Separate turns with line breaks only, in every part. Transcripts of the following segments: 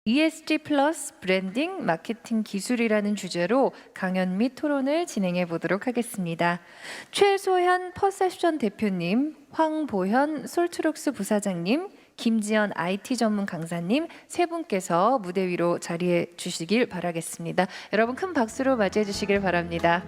ESG 플러스 브랜딩 마케팅 기술이라는 주제로 강연 및 토론을 진행해 보도록 하겠습니다. 최소현 퍼셉션 대표님, 황보현 솔트룩스 부사장님, 김지연 IT 전문 강사님 세 분께서 무대 위로 자리해 주시길 바라겠습니다. 여러분 큰 박수로 맞이해 주시길 바랍니다.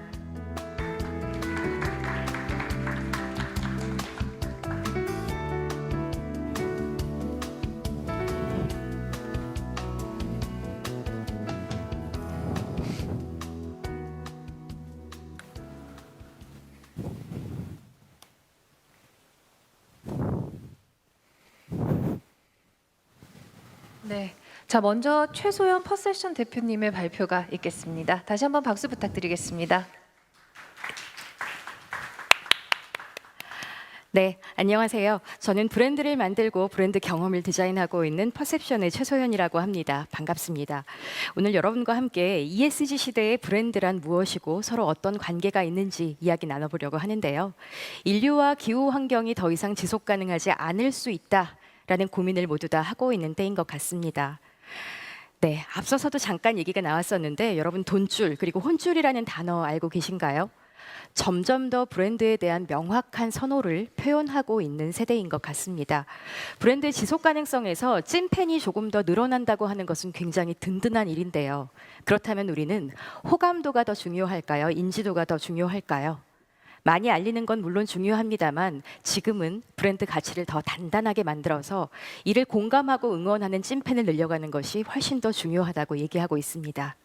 네, 자 먼저 최소현 퍼셉션 대표님의 발표가 있겠습니다. 다시 한번 박수 부탁드리겠습니다.
네, 안녕하세요. 저는 브랜드를 만들고 브랜드 경험을 디자인하고 있는 퍼셉션의 최소현이라고 합니다. 반갑습니다. 오늘 여러분과 함께 ESG 시대의 브랜드란 무엇이고 서로 어떤 관계가 있는지 이야기 나눠보려고 하는데요. 인류와 기후 환경이 더 이상 지속 가능하지 않을 수 있다라는 고민을 모두 다 하고 있는 때인 것 같습니다. 네, 앞서서도 잠깐 얘기가 나왔었는데 여러분 돈줄 그리고 혼줄이라는 단어 알고 계신가요? 점점 더 브랜드에 대한 명확한 선호를 표현하고 있는 세대인 것 같습니다. 브랜드의 지속 가능성에서 찐팬이 조금 더 늘어난다고 하는 것은 굉장히 든든한 일인데요. 그렇다면 우리는 호감도가 더 중요할까요? 인지도가 더 중요할까요? 많이 알리는 건 물론 중요합니다만 지금은 브랜드 가치를 더 단단하게 만들어서 이를 공감하고 응원하는 찐팬을 늘려가는 것이 훨씬 더 중요하다고 얘기하고 있습니다.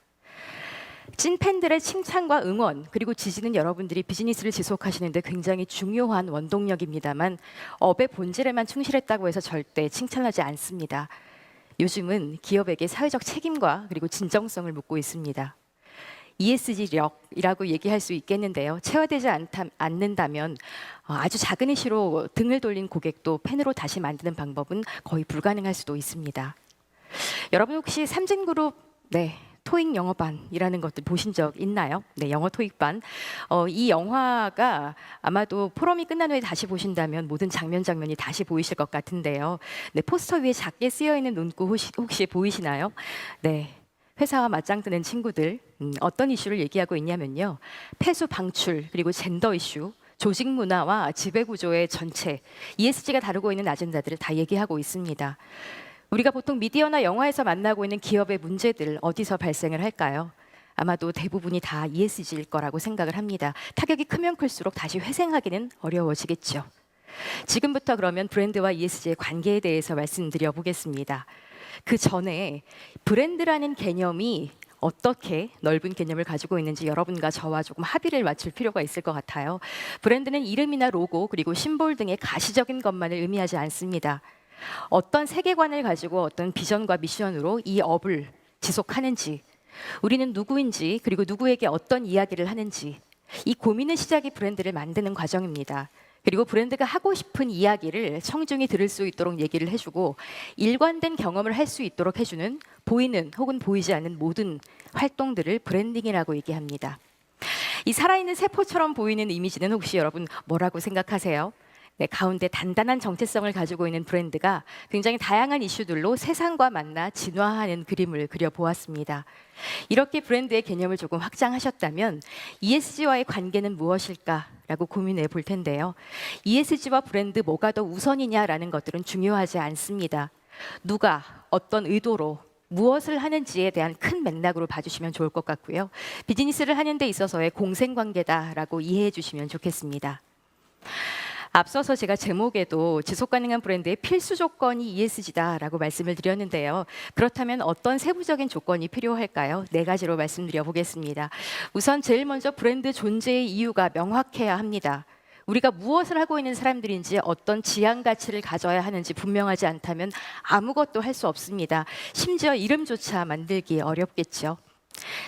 찐팬들의 칭찬과 응원 그리고 지지는 여러분들이 비즈니스를 지속하시는데 굉장히 중요한 원동력입니다만 업의 본질에만 충실했다고 해서 절대 칭찬하지 않습니다. 요즘은 기업에게 사회적 책임과 그리고 진정성을 묻고 있습니다. ESG력이라고 얘기할 수 있겠는데요. 체화되지 않는다면 아주 작은 이슈로 등을 돌린 고객도 팬으로 다시 만드는 방법은 거의 불가능할 수도 있습니다. 여러분 혹시 삼진그룹 토익 영어반이라는 것들 보신 적 있나요? 네, 영어 토익반. 이 영화가 아마도 포럼이 끝난 후에 다시 보신다면 모든 장면이 다시 보이실 것 같은데요. 네, 포스터 위에 작게 쓰여 있는 문구 혹시 보이시나요? 네. 회사와 맞짱 뜨는 친구들 어떤 이슈를 얘기하고 있냐면요. 폐수 방출 그리고 젠더 이슈 조직 문화와 지배 구조의 전체 ESG가 다루고 있는 아젠다들을 다 얘기하고 있습니다. 우리가 보통 미디어나 영화에서 만나고 있는 기업의 문제들 어디서 발생을 할까요? 아마도 대부분이 다 ESG일 거라고 생각을 합니다. 타격이 크면 클수록 다시 회생하기는 어려워지겠죠. 지금부터 그러면 브랜드와 ESG의 관계에 대해서 말씀드려 보겠습니다. 그 전에 브랜드라는 개념이 어떻게 넓은 개념을 가지고 있는지 여러분과 저와 조금 합의를 맞출 필요가 있을 것 같아요. 브랜드는 이름이나 로고 그리고 심볼 등의 가시적인 것만을 의미하지 않습니다. 어떤 세계관을 가지고 어떤 비전과 미션으로 이 업을 지속하는지, 우리는 누구인지 그리고 누구에게 어떤 이야기를 하는지 이 고민의 시작이 브랜드를 만드는 과정입니다. 그리고 브랜드가 하고 싶은 이야기를 청중이 들을 수 있도록 얘기를 해주고 일관된 경험을 할 수 있도록 해주는 보이는 혹은 보이지 않는 모든 활동들을 브랜딩이라고 얘기합니다. 이 살아있는 세포처럼 보이는 이미지는 혹시 여러분 뭐라고 생각하세요? 네, 가운데 단단한 정체성을 가지고 있는 브랜드가 굉장히 다양한 이슈들로 세상과 만나 진화하는 그림을 그려보았습니다. 이렇게 브랜드의 개념을 조금 확장하셨다면 ESG와의 관계는 무엇일까라고 고민해 볼 텐데요. ESG와 브랜드 뭐가 더 우선이냐라는 것들은 중요하지 않습니다. 누가 어떤 의도로 무엇을 하는지에 대한 큰 맥락으로 봐주시면 좋을 것 같고요. 비즈니스를 하는 데 있어서의 공생관계다라고 이해해 주시면 좋겠습니다. 앞서서 제가 제목에도 지속가능한 브랜드의 필수 조건이 ESG다라고 말씀을 드렸는데요. 그렇다면 어떤 세부적인 조건이 필요할까요? 4가지로 말씀드려 보겠습니다. 우선 제일 먼저 브랜드 존재의 이유가 명확해야 합니다. 우리가 무엇을 하고 있는 사람들인지 어떤 지향 가치를 가져야 하는지 분명하지 않다면 아무것도 할 수 없습니다. 심지어 이름조차 만들기 어렵겠죠.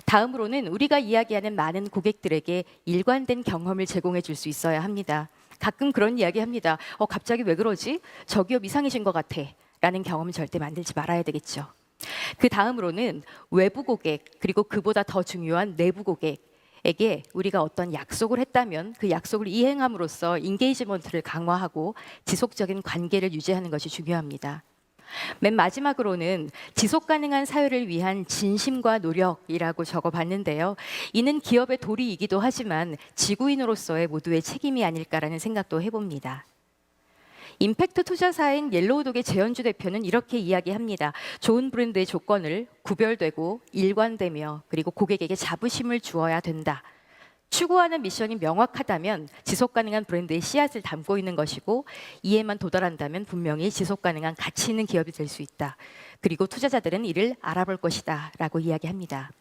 다음으로는 우리가 이야기하는 많은 고객들에게 일관된 경험을 제공해 줄 수 있어야 합니다. 가끔 그런 이야기 합니다. 갑자기 왜 그러지? 저 기업 이상이신 것 같아. 라는 경험을 절대 만들지 말아야 되겠죠. 그 다음으로는 외부 고객 그리고 그보다 더 중요한 내부 고객에게 우리가 어떤 약속을 했다면 그 약속을 이행함으로써 인게이지먼트를 강화하고 지속적인 관계를 유지하는 것이 중요합니다. 맨 마지막으로는 지속 가능한 사회를 위한 진심과 노력이라고 적어봤는데요. 이는 기업의 도리이기도 하지만 지구인으로서의 모두의 책임이 아닐까라는 생각도 해봅니다. 임팩트 투자사인 옐로우독의 재현주 대표는 이렇게 이야기합니다. 좋은 브랜드의 조건을 구별되고 일관되며 그리고 고객에게 자부심을 주어야 된다. 추구하는 미션이 명확하다면 지속 가능한 브랜드의 씨앗을 담고 있는 것이고 이에만 도달한다면 분명히 지속 가능한 가치 있는 기업이 될 수 있다. 그리고 투자자들은 이를 알아볼 것이다 라고 이야기합니다.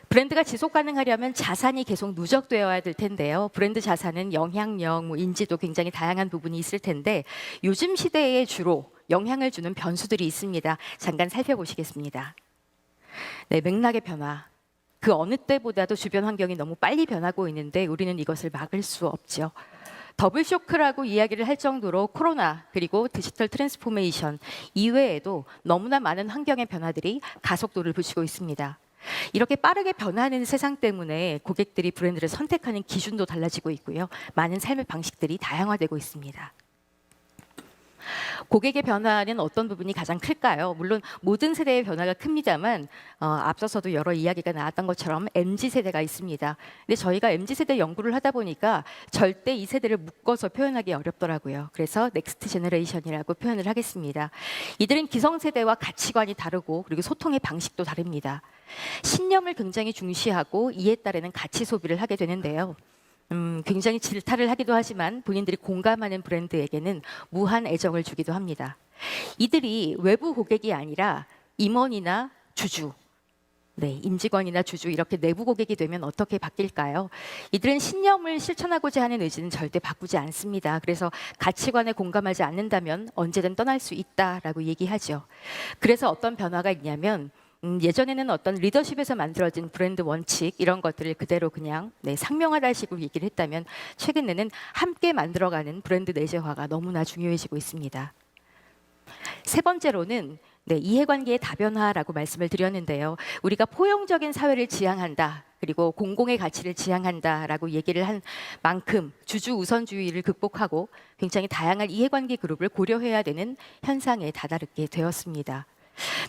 브랜드가 지속 가능하려면 자산이 계속 누적되어야 될 텐데요. 브랜드 자산은 영향력, 인지도 굉장히 다양한 부분이 있을 텐데 요즘 시대에 주로 영향을 주는 변수들이 있습니다. 잠깐 살펴보시겠습니다. 네, 맥락의 변화. 그 어느 때보다도 주변 환경이 너무 빨리 변하고 있는데 우리는 이것을 막을 수 없죠. 더블 쇼크라고 이야기를 할 정도로 코로나 그리고 디지털 트랜스포메이션 이외에도 너무나 많은 환경의 변화들이 가속도를 붙이고 있습니다. 이렇게 빠르게 변하는 세상 때문에 고객들이 브랜드를 선택하는 기준도 달라지고 있고요. 많은 삶의 방식들이 다양화되고 있습니다. 고객의 변화는 어떤 부분이 가장 클까요? 물론 모든 세대의 변화가 큽니다만 앞서서도 여러 이야기가 나왔던 것처럼 MZ세대가 있습니다. 근데 저희가 MZ세대 연구를 하다 보니까 절대 이 세대를 묶어서 표현하기 어렵더라고요. 그래서 넥스트 제너레이션이라고 표현을 하겠습니다. 이들은 기성세대와 가치관이 다르고 그리고 소통의 방식도 다릅니다. 신념을 굉장히 중시하고 이에 따르는 가치 소비를 하게 되는데요. 굉장히 질타를 하기도 하지만 본인들이 공감하는 브랜드에게는 무한 애정을 주기도 합니다. 이들이 외부 고객이 아니라 임원이나 주주, 임직원이나 주주 이렇게 내부 고객이 되면 어떻게 바뀔까요? 이들은 신념을 실천하고자 하는 의지는 절대 바꾸지 않습니다. 그래서 가치관에 공감하지 않는다면 언제든 떠날 수 있다라고 얘기하죠. 그래서 어떤 변화가 있냐면 예전에는 어떤 리더십에서 만들어진 브랜드 원칙 이런 것들을 그대로 그냥 상명하다 식으로 얘기를 했다면 최근에는 함께 만들어가는 브랜드 내재화가 너무나 중요해지고 있습니다. 세 번째로는 이해관계의 다변화라고 말씀을 드렸는데요. 우리가 포용적인 사회를 지향한다. 그리고 공공의 가치를 지향한다라고 얘기를 한 만큼 주주 우선주의를 극복하고 굉장히 다양한 이해관계 그룹을 고려해야 되는 현상에 다다르게 되었습니다.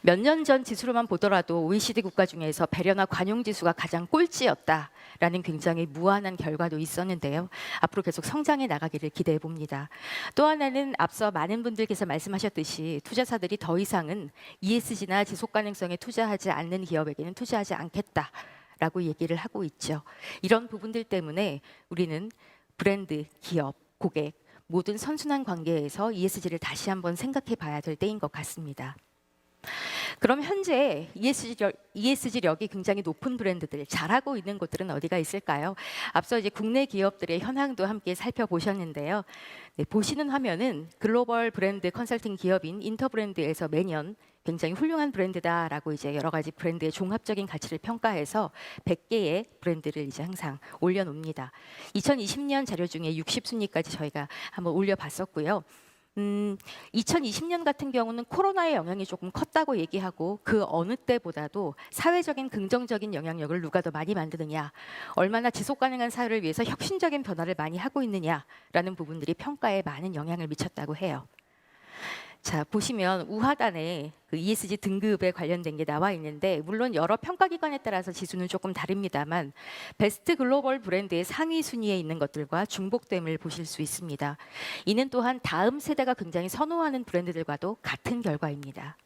몇 년 전 지수로만 보더라도 OECD 국가 중에서 배려나 관용 지수가 가장 꼴찌였다라는 굉장히 무한한 결과도 있었는데요. 앞으로 계속 성장해 나가기를 기대해 봅니다. 또 하나는 앞서 많은 분들께서 말씀하셨듯이 투자사들이 더 이상은 ESG나 지속 가능성에 투자하지 않는 기업에게는 투자하지 않겠다라고 얘기를 하고 있죠. 이런 부분들 때문에 우리는 브랜드, 기업, 고객 모든 선순환 관계에서 ESG를 다시 한번 생각해 봐야 될 때인 것 같습니다. 그럼 현재 ESG력이 굉장히 높은 브랜드들, 잘하고 있는 곳들은 어디가 있을까요? 앞서 이제 국내 기업들의 현황도 함께 살펴보셨는데요. 보시는 화면은 글로벌 브랜드 컨설팅 기업인 인터브랜드에서 매년 굉장히 훌륭한 브랜드다라고 이제 여러 가지 브랜드의 종합적인 가치를 평가해서 100개의 브랜드를 이제 항상 올려놓습니다. 2020년 자료 중에 60순위까지 저희가 한번 올려봤었고요. 2020년 같은 경우는 코로나의 영향이 조금 컸다고 얘기하고 그 어느 때보다도 사회적인 긍정적인 영향력을 누가 더 많이 만드느냐, 얼마나 지속 가능한 사회를 위해서 혁신적인 변화를 많이 하고 있느냐라는 부분들이 평가에 많은 영향을 미쳤다고 해요. 자, 보시면 우하단에 그 ESG 등급에 관련된 게 나와 있는데 물론 여러 평가 기관에 따라서 지수는 조금 다릅니다만 베스트 글로벌 브랜드의 상위 순위에 있는 것들과 중복됨을 보실 수 있습니다. 이는 또한 다음 세대가 굉장히 선호하는 브랜드들과도 같은 결과입니다.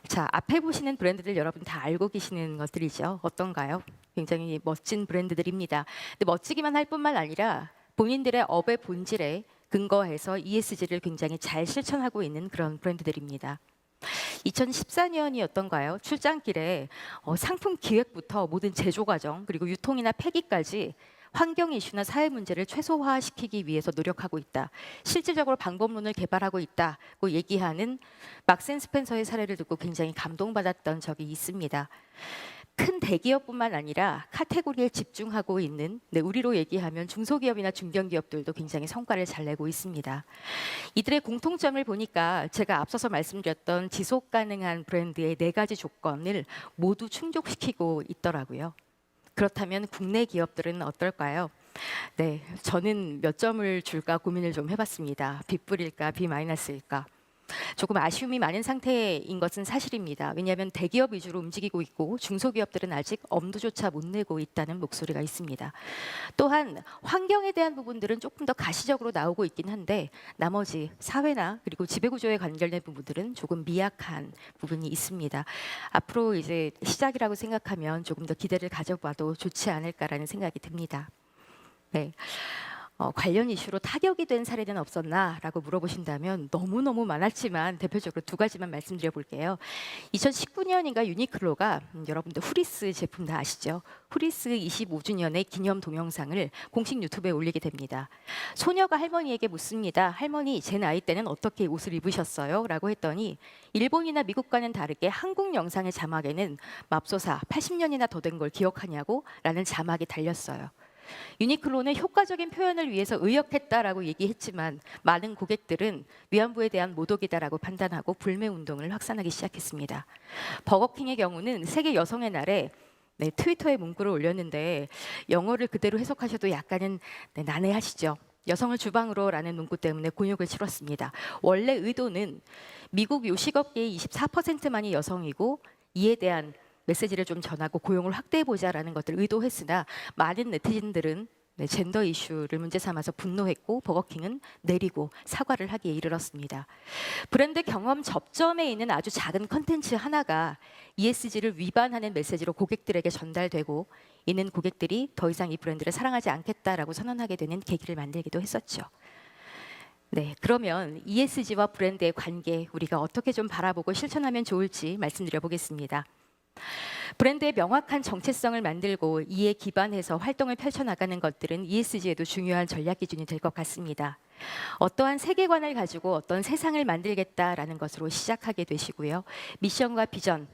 자, 앞에 보시는 브랜드들 여러분 다 알고 계시는 것들이죠. 어떤가요? 굉장히 멋진 브랜드들입니다. 근데 멋지기만 할 뿐만 아니라 본인들의 업의 본질에 근거해서 ESG를 굉장히 잘 실천하고 있는 그런 브랜드들입니다. 2014년이었던가요? 출장길에 상품 기획부터 모든 제조 과정 그리고 유통이나 폐기까지 환경 이슈나 사회 문제를 최소화시키기 위해서 노력하고 있다. 실질적으로 방법론을 개발하고 있다고 얘기하는 막스 앤 스펜서의 사례를 듣고 굉장히 감동받았던 적이 있습니다. 큰 대기업뿐만 아니라 카테고리에 집중하고 있는 우리로 얘기하면 중소기업이나 중견기업들도 굉장히 성과를 잘 내고 있습니다. 이들의 공통점을 보니까 제가 앞서서 말씀드렸던 지속 가능한 브랜드의 4가지 조건을 모두 충족시키고 있더라고요. 그렇다면 국내 기업들은 어떨까요? 저는 몇 점을 줄까 고민을 좀 해봤습니다. B+일까 B-일까? 조금 아쉬움이 많은 상태인 것은 사실입니다. 왜냐하면 대기업 위주로 움직이고 있고 중소기업들은 아직 엄두조차 못 내고 있다는 목소리가 있습니다. 또한 환경에 대한 부분들은 조금 더 가시적으로 나오고 있긴 한데 나머지 사회나 그리고 지배구조에 관련된 부분들은 조금 미약한 부분이 있습니다. 앞으로 이제 시작이라고 생각하면 조금 더 기대를 가져봐도 좋지 않을까라는 생각이 듭니다. 네. 관련 이슈로 타격이 된 사례는 없었나라고 물어보신다면 너무너무 많았지만 대표적으로 두 가지만 말씀드려 볼게요. 2019년인가 유니클로가 여러분들 후리스 제품 다 아시죠? 후리스 25주년의 기념 동영상을 공식 유튜브에 올리게 됩니다. 소녀가 할머니에게 묻습니다. 할머니, 제 나이 때는 어떻게 옷을 입으셨어요? 라고 했더니 일본이나 미국과는 다르게 한국 영상의 자막에는 맙소사 80년이나 더 된 걸 기억하냐고? 라는 자막이 달렸어요. 유니클로는 효과적인 표현을 위해서 의역했다라고 얘기했지만 많은 고객들은 위안부에 대한 모독이다라고 판단하고 불매 운동을 확산하기 시작했습니다. 버거킹의 경우는 세계 여성의 날에 트위터에 문구를 올렸는데 영어를 그대로 해석하셔도 약간은 난해하시죠. 여성을 주방으로라는 문구 때문에 곤욕을 치렀습니다. 원래 의도는 미국 요식업계의 24%만이 여성이고 이에 대한 메시지를 좀 전하고 고용을 확대해보자라는 것들을 의도했으나 많은 네티즌들은 젠더 이슈를 문제 삼아서 분노했고 버거킹은 내리고 사과를 하기에 이르렀습니다. 브랜드 경험 접점에 있는 아주 작은 컨텐츠 하나가 ESG를 위반하는 메시지로 고객들에게 전달되고 이는 고객들이 더 이상 이 브랜드를 사랑하지 않겠다라고 선언하게 되는 계기를 만들기도 했었죠. 네, 그러면 ESG와 브랜드의 관계 우리가 어떻게 좀 바라보고 실천하면 좋을지 말씀드려 보겠습니다. 브랜드의 명확한 정체성을 만들고 이에 기반해서 활동을 펼쳐나가는 것들은 ESG에도 중요한 전략 기준이 될 것 같습니다. 어떠한 세계관을 가지고 어떤 세상을 만들겠다라는 것으로 시작하게 되시고요. 미션과 비전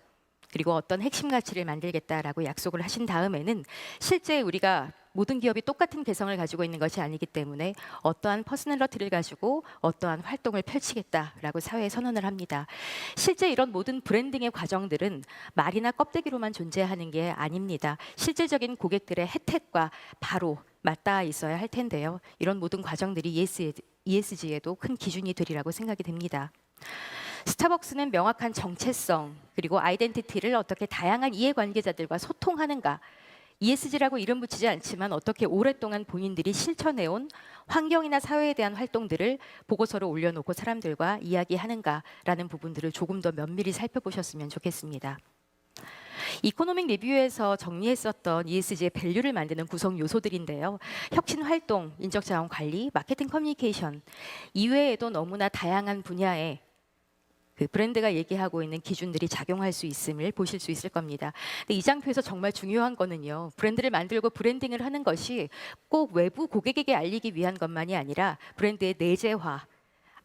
그리고 어떤 핵심 가치를 만들겠다라고 약속을 하신 다음에는 실제 우리가 모든 기업이 똑같은 개성을 가지고 있는 것이 아니기 때문에 어떠한 퍼스널리티를 가지고 어떠한 활동을 펼치겠다라고 사회에 선언을 합니다. 실제 이런 모든 브랜딩의 과정들은 말이나 껍데기로만 존재하는 게 아닙니다. 실질적인 고객들의 혜택과 바로 맞닿아 있어야 할 텐데요. 이런 모든 과정들이 ESG에도 큰 기준이 되리라고 생각이 됩니다. 스타벅스는 명확한 정체성 그리고 아이덴티티를 어떻게 다양한 이해관계자들과 소통하는가 ESG라고 이름 붙이지 않지만 어떻게 오랫동안 본인들이 실천해온 환경이나 사회에 대한 활동들을 보고서로 올려놓고 사람들과 이야기하는가라는 부분들을 조금 더 면밀히 살펴보셨으면 좋겠습니다. 이코노믹 리뷰에서 정리했었던 ESG의 밸류를 만드는 구성 요소들인데요. 혁신 활동, 인적 자원 관리, 마케팅 커뮤니케이션 이외에도 너무나 다양한 분야에 그 브랜드가 얘기하고 있는 기준들이 작용할 수 있음을 보실 수 있을 겁니다. 근데 이 장표에서 정말 중요한 거는요. 브랜드를 만들고 브랜딩을 하는 것이 꼭 외부 고객에게 알리기 위한 것만이 아니라 브랜드의 내재화,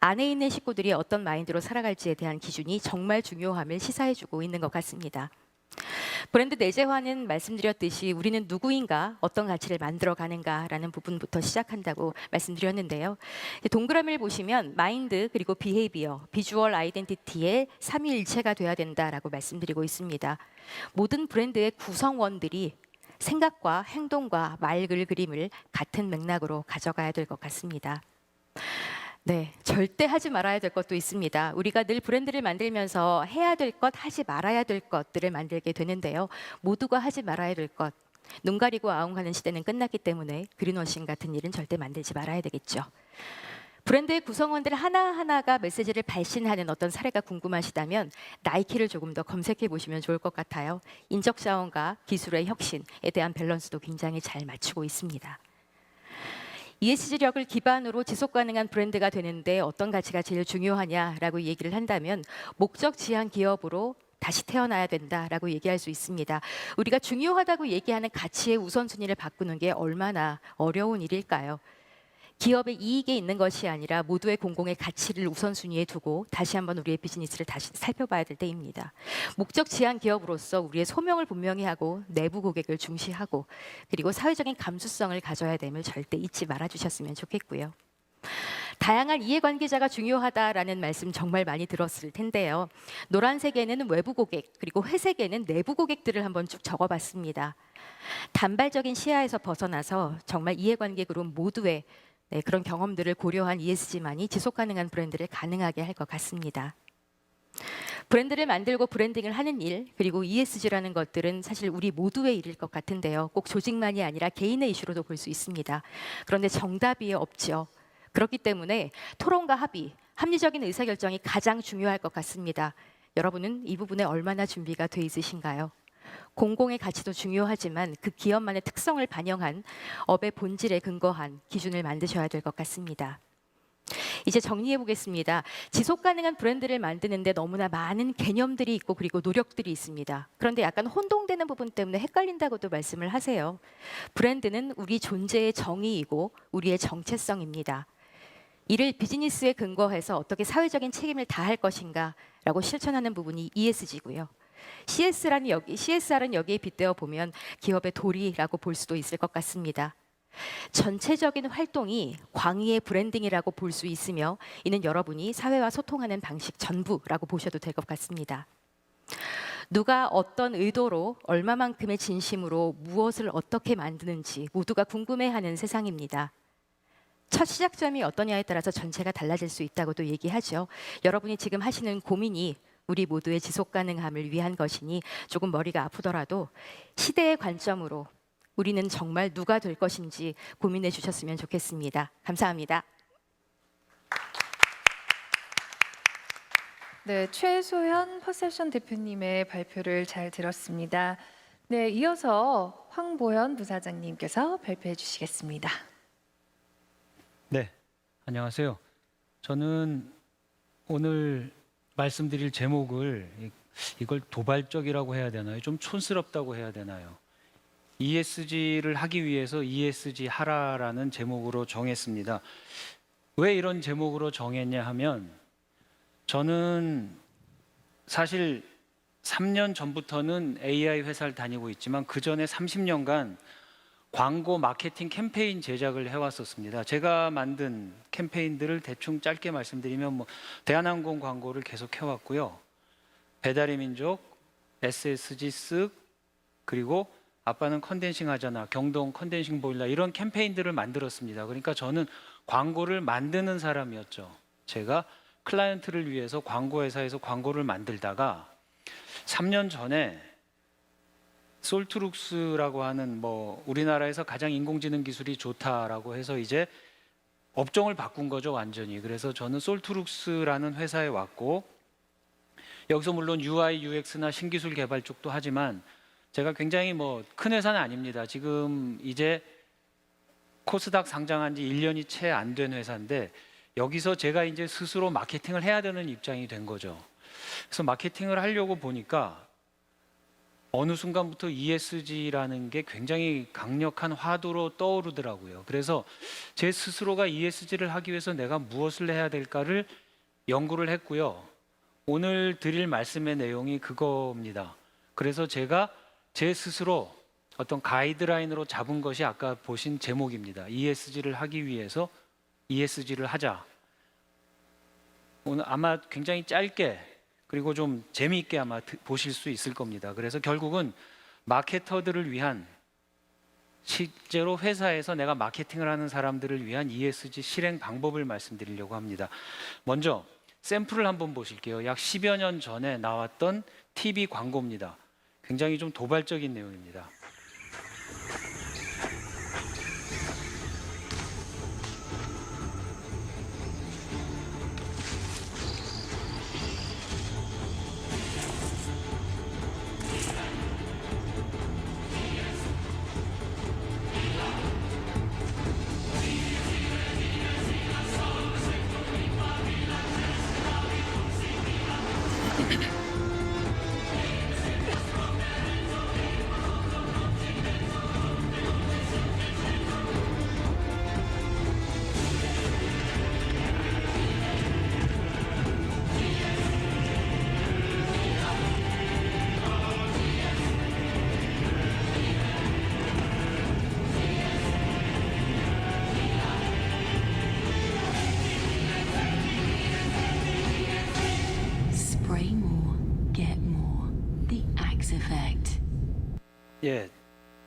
안에 있는 식구들이 어떤 마인드로 살아갈지에 대한 기준이 정말 중요함을 시사해주고 있는 것 같습니다. 브랜드 내재화는 말씀드렸듯이 우리는 누구인가, 어떤 가치를 만들어 가는가라는 부분부터 시작한다고 말씀드렸는데요. 동그라미를 보시면 마인드 그리고 비헤이비어, 비주얼 아이덴티티의 삼위일체가 돼야 된다라고 말씀드리고 있습니다. 모든 브랜드의 구성원들이 생각과 행동과 말글 그림을 같은 맥락으로 가져가야 될 것 같습니다. 네, 절대 하지 말아야 될 것도 있습니다. 우리가 늘 브랜드를 만들면서 해야 될 것, 하지 말아야 될 것들을 만들게 되는데요. 모두가 하지 말아야 될 것, 눈 가리고 아웅하는 시대는 끝났기 때문에 그린워싱 같은 일은 절대 만들지 말아야 되겠죠. 브랜드의 구성원들 하나하나가 메시지를 발신하는 어떤 사례가 궁금하시다면 나이키를 조금 더 검색해 보시면 좋을 것 같아요. 인적 자원과 기술의 혁신에 대한 밸런스도 굉장히 잘 맞추고 있습니다. ESG력을 기반으로 지속 가능한 브랜드가 되는데 어떤 가치가 제일 중요하냐라고 얘기를 한다면 목적 지향 기업으로 다시 태어나야 된다라고 얘기할 수 있습니다. 우리가 중요하다고 얘기하는 가치의 우선순위를 바꾸는 게 얼마나 어려운 일일까요? 기업의 이익에 있는 것이 아니라 모두의 공공의 가치를 우선순위에 두고 다시 한번 우리의 비즈니스를 다시 살펴봐야 될 때입니다. 목적 지향 기업으로서 우리의 소명을 분명히 하고 내부 고객을 중시하고 그리고 사회적인 감수성을 가져야 됨을 절대 잊지 말아주셨으면 좋겠고요. 다양한 이해관계자가 중요하다라는 말씀 정말 많이 들었을 텐데요. 노란색에는 외부 고객 그리고 회색에는 내부 고객들을 한번 쭉 적어봤습니다. 단발적인 시야에서 벗어나서 정말 이해관계 그룹 모두의 네, 그런 경험들을 고려한 ESG만이 지속 가능한 브랜드를 가능하게 할 것 같습니다. 브랜드를 만들고 브랜딩을 하는 일, 그리고 ESG라는 것들은 사실 우리 모두의 일일 것 같은데요. 꼭 조직만이 아니라 개인의 이슈로도 볼 수 있습니다. 그런데 정답이 없죠. 그렇기 때문에 토론과 합의, 합리적인 의사결정이 가장 중요할 것 같습니다. 여러분은 이 부분에 얼마나 준비가 돼 있으신가요? 공공의 가치도 중요하지만 그 기업만의 특성을 반영한 업의 본질에 근거한 기준을 만드셔야 될 것 같습니다. 이제 정리해 보겠습니다. 지속 가능한 브랜드를 만드는데 너무나 많은 개념들이 있고 그리고 노력들이 있습니다. 그런데 약간 혼동되는 부분 때문에 헷갈린다고도 말씀을 하세요. 브랜드는 우리 존재의 정의이고 우리의 정체성입니다. 이를 비즈니스에 근거해서 어떻게 사회적인 책임을 다할 것인가라고 실천하는 부분이 ESG고요. CSR은 여기에 빗대어 보면 기업의 도리라고 볼 수도 있을 것 같습니다. 전체적인 활동이 광의의 브랜딩이라고 볼 수 있으며 이는 여러분이 사회와 소통하는 방식 전부라고 보셔도 될 것 같습니다. 누가 어떤 의도로 얼마만큼의 진심으로 무엇을 어떻게 만드는지 모두가 궁금해하는 세상입니다. 첫 시작점이 어떠냐에 따라서 전체가 달라질 수 있다고도 얘기하죠. 여러분이 지금 하시는 고민이 우리 모두의 지속 가능함을 위한 것이니 조금 머리가 아프더라도 시대의 관점으로 우리는 정말 누가 될 것인지 고민해 주셨으면 좋겠습니다. 감사합니다.
네, 최소현 퍼셉션 대표님의 발표를 잘 들었습니다. 네, 이어서 황보현 부사장님께서 발표해 주시겠습니다.
네, 안녕하세요. 저는 오늘 말씀드릴 제목을 이걸 도발적이라고 해야 되나요? 좀 촌스럽다고 해야 되나요? ESG를 하기 위해서 ESG 하라라는 제목으로 정했습니다. 왜 이런 제목으로 정했냐 하면 저는 사실 3년 전부터는 AI 회사를 다니고 있지만 그 전에 30년간 광고 마케팅 캠페인 제작을 해왔었습니다. 제가 만든 캠페인들을 대충 짧게 말씀드리면 대한항공 광고를 계속 해왔고요. 배달의 민족, SSG 쓱, 그리고 아빠는 컨덴싱 하잖아, 경동 컨덴싱 보일러 이런 캠페인들을 만들었습니다. 그러니까 저는 광고를 만드는 사람이었죠. 제가 클라이언트를 위해서 광고회사에서 광고를 만들다가 3년 전에 솔트룩스라고 하는 우리나라에서 가장 인공지능 기술이 좋다라고 해서 이제 업종을 바꾼 거죠, 완전히. 그래서 저는 솔트룩스라는 회사에 왔고 여기서 물론 UI, UX나 신기술 개발 쪽도 하지만 제가 굉장히 큰 회사는 아닙니다. 지금 이제 코스닥 상장한 지 1년이 채 안 된 회사인데 여기서 제가 이제 스스로 마케팅을 해야 되는 입장이 된 거죠. 그래서 마케팅을 하려고 보니까 어느 순간부터 ESG라는 게 굉장히 강력한 화두로 떠오르더라고요. 그래서 제 스스로가 ESG를 하기 위해서 내가 무엇을 해야 될까를 연구를 했고요. 오늘 드릴 말씀의 내용이 그겁니다. 그래서 제가 제 스스로 어떤 가이드라인으로 잡은 것이 아까 보신 제목입니다. ESG를 하기 위해서 ESG를 하자. 오늘 아마 굉장히 짧게 그리고 좀 재미있게 아마 보실 수 있을 겁니다. 그래서 결국은 마케터들을 위한, 실제로 회사에서 내가 마케팅을 하는 사람들을 위한 ESG 실행 방법을 말씀드리려고 합니다. 먼저 샘플을 한번 보실게요. 약 10여 년 전에 나왔던 TV 광고입니다. 굉장히 좀 도발적인 내용입니다.
Spray more, get more. The Axe Effect.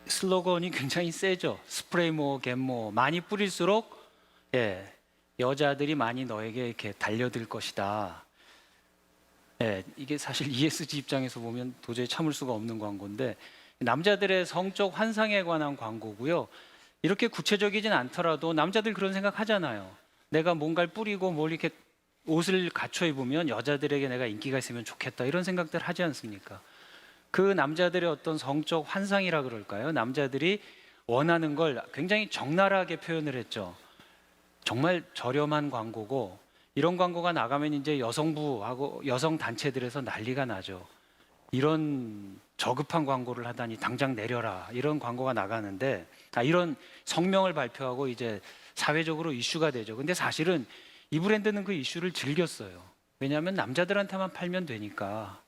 슬로건이 굉장히 세죠. 스프레이 모어, 겟 모어. 많이 뿌릴수록 예, 여자들이 많이 너에게 이렇게 달려들 것이다. 예, 이게 사실 ESG 입장에서 보면 도저히 참을 수가 없는 광고인데 남자들의 성적 환상에 관한 광고고요. 이렇게 구체적이진 않더라도 남자들 그런 생각 하잖아요. 내가 뭔가를 뿌리고 뭘 이렇게 옷을 갖춰 입으면 여자들에게 내가 인기가 있으면 좋겠다 이런 생각들 하지 않습니까? 그 남자들의 어떤 성적 환상이라 그럴까요? 남자들이 원하는 걸 굉장히 적나라하게 표현을 했죠. 정말 저렴한 광고고 이런 광고가 나가면 이제 여성부하고 여성 단체들에서 난리가 나죠. 이런 저급한 광고를 하다니 당장 내려라 이런 광고가 나가는데 이런 성명을 발표하고 이제 사회적으로 이슈가 되죠. 근데 사실은 이 브랜드는 그 이슈를 즐겼어요. 왜냐하면 남자들한테만 팔면 되니까.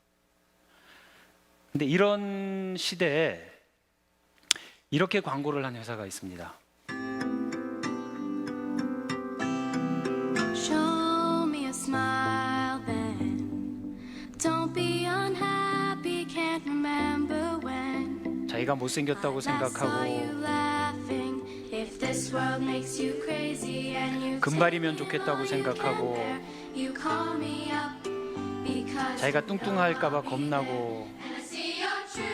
근데 이런 시대에 이렇게 광고를 한 회사가 있습니다.
Show me a smile then. Don't be unhappy, can't remember when.
자기가 못생겼다고
I saw
생각하고
you laughing. If this world makes you crazy and you
금발이면
take
좋겠다고
all you can
생각하고
bear, you call me up because
자기가
you know
뚱뚱할까봐
I'll be
겁나고
there. And I see your true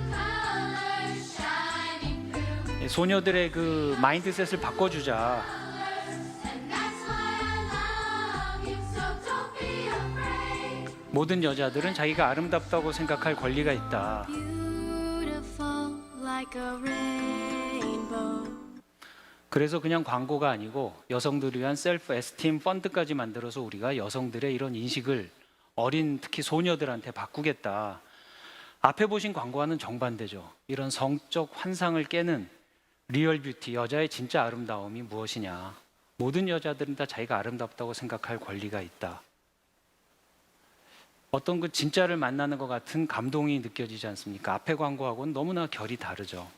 colors shining through.
소녀들의 그 마인드셋을 바꿔주자.
And that's why I love you, so don't be afraid.
모든 여자들은 자기가 아름답다고 생각할 권리가 있다.
Beautiful like a rainbow.
그래서 그냥 광고가 아니고 여성들을 위한 셀프 에스팀 펀드까지 만들어서 우리가 여성들의 이런 인식을 어린 특히 소녀들한테 바꾸겠다. 앞에 보신 광고와는 정반대죠. 이런 성적 환상을 깨는 리얼 뷰티, 여자의 진짜 아름다움이 무엇이냐. 모든 여자들은 다 자기가 아름답다고 생각할 권리가 있다. 어떤 그 진짜를 만나는 것 같은 감동이 느껴지지 않습니까? 앞에 광고하고는 너무나 결이 다르죠.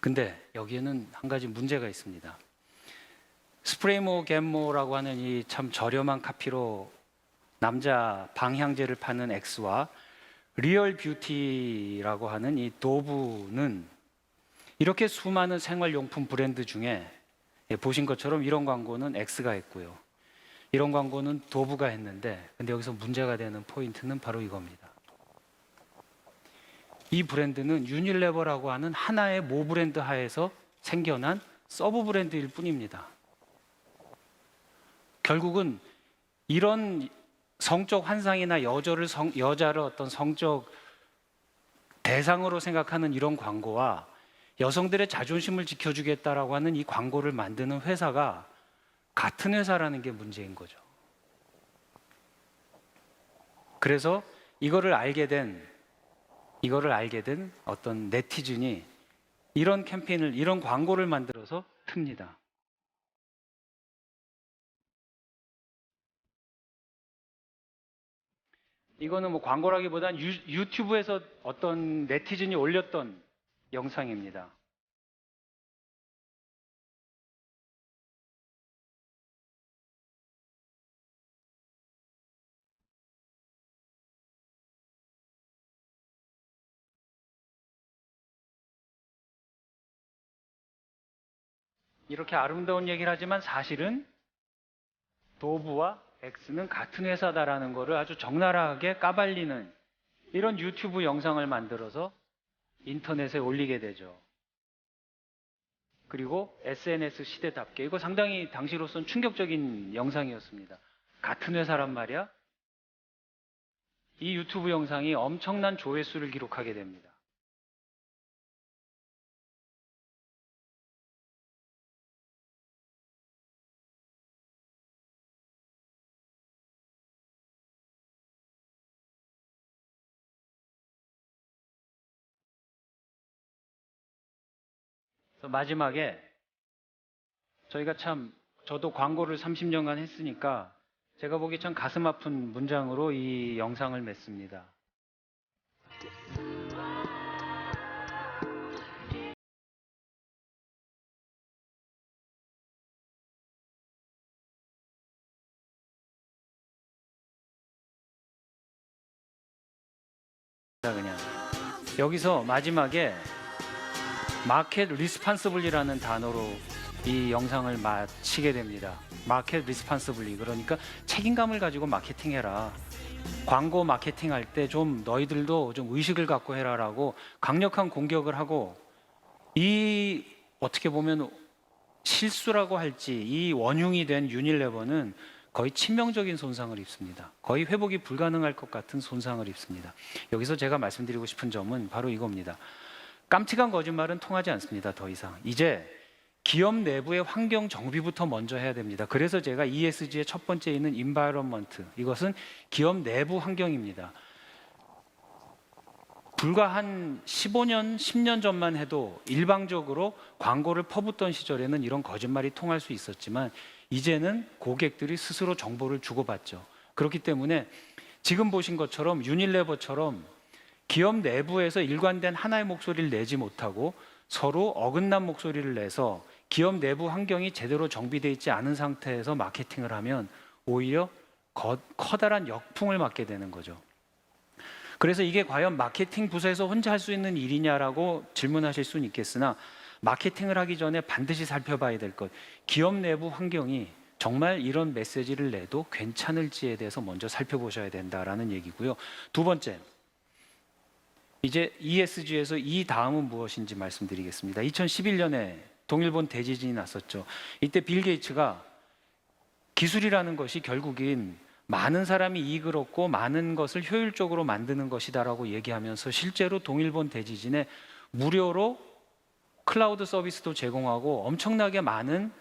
근데 여기에는 한 가지 문제가 있습니다. 스프레이모 겟모라고 하는 이 참 저렴한 카피로 남자 방향제를 파는 X와 리얼 뷰티라고 하는 이 도브는 이렇게 수많은 생활용품 브랜드 중에 보신 것처럼 이런 광고는 X가 했고요. 이런 광고는 도브가 했는데 근데 여기서 문제가 되는 포인트는 바로 이겁니다. 이 브랜드는 유닐레버라고 하는 하나의 모 브랜드 하에서 생겨난 서브 브랜드일 뿐입니다. 결국은 이런 성적 환상이나 여자를 어떤 성적 대상으로 생각하는 이런 광고와 여성들의 자존심을 지켜주겠다라고 하는 이 광고를 만드는 회사가 같은 회사라는 게 문제인 거죠. 그래서 이거를 알게 된 어떤 네티즌이 이런 캠페인을, 이런 광고를 만들어서 틉니다. 이거는 뭐 광고라기보단 유튜브에서 어떤 네티즌이 올렸던 영상입니다. 이렇게 아름다운 얘기를 하지만 사실은 도브와 X는 같은 회사다라는 것을 아주 적나라하게 까발리는 이런 유튜브 영상을 만들어서 인터넷에 올리게 되죠. 그리고 SNS 시대답게 이거 상당히 당시로선 충격적인 영상이었습니다. 같은 회사란 말이야? 이 유튜브 영상이 엄청난 조회수를 기록하게 됩니다. 마지막에 저도 광고를 30년간 했으니까 제가 보기 참 가슴 아픈 문장으로 이 영상을 맺습니다. 그냥 여기서 마지막에 마켓 리스판서블이라는 단어로 이 영상을 마치게 됩니다. 마켓 리스판서블리, 그러니까 책임감을 가지고 마케팅해라. 광고 마케팅할 때 좀 너희들도 좀 의식을 갖고 해라라고 강력한 공격을 하고, 이 어떻게 보면 실수라고 할지 이 원흉이 된 유닐레버는 거의 치명적인 손상을 입습니다. 거의 회복이 불가능할 것 같은 손상을 입습니다. 여기서 제가 말씀드리고 싶은 점은 바로 이겁니다. 깜찍한 거짓말은 통하지 않습니다. 더 이상 이제 기업 내부의 환경 정비부터 먼저 해야 됩니다. 그래서 제가 ESG의 첫 번째 있는 environment, 이것은 기업 내부 환경입니다. 불과 한 15년, 10년 전만 해도 일방적으로 광고를 퍼붓던 시절에는 이런 거짓말이 통할 수 있었지만 이제는 고객들이 스스로 정보를 주고받죠. 그렇기 때문에 지금 보신 것처럼 유닐레버처럼 기업 내부에서 일관된 하나의 목소리를 내지 못하고 서로 어긋난 목소리를 내서 기업 내부 환경이 제대로 정비되어 있지 않은 상태에서 마케팅을 하면 오히려 커다란 역풍을 맞게 되는 거죠. 그래서 이게 과연 마케팅 부서에서 혼자 할 수 있는 일이냐라고 질문하실 수는 있겠으나, 마케팅을 하기 전에 반드시 살펴봐야 될 것, 기업 내부 환경이 정말 이런 메시지를 내도 괜찮을지에 대해서 먼저 살펴보셔야 된다라는 얘기고요. 두 번째, 이제 ESG에서 이 다음은 무엇인지 말씀드리겠습니다. 2011년에 동일본 대지진이 났었죠. 이때 빌 게이츠가 기술이라는 것이 결국인 많은 사람이 이익을 얻고 많은 것을 효율적으로 만드는 것이다라고 얘기하면서 실제로 동일본 대지진에 무료로 클라우드 서비스도 제공하고 엄청나게 많은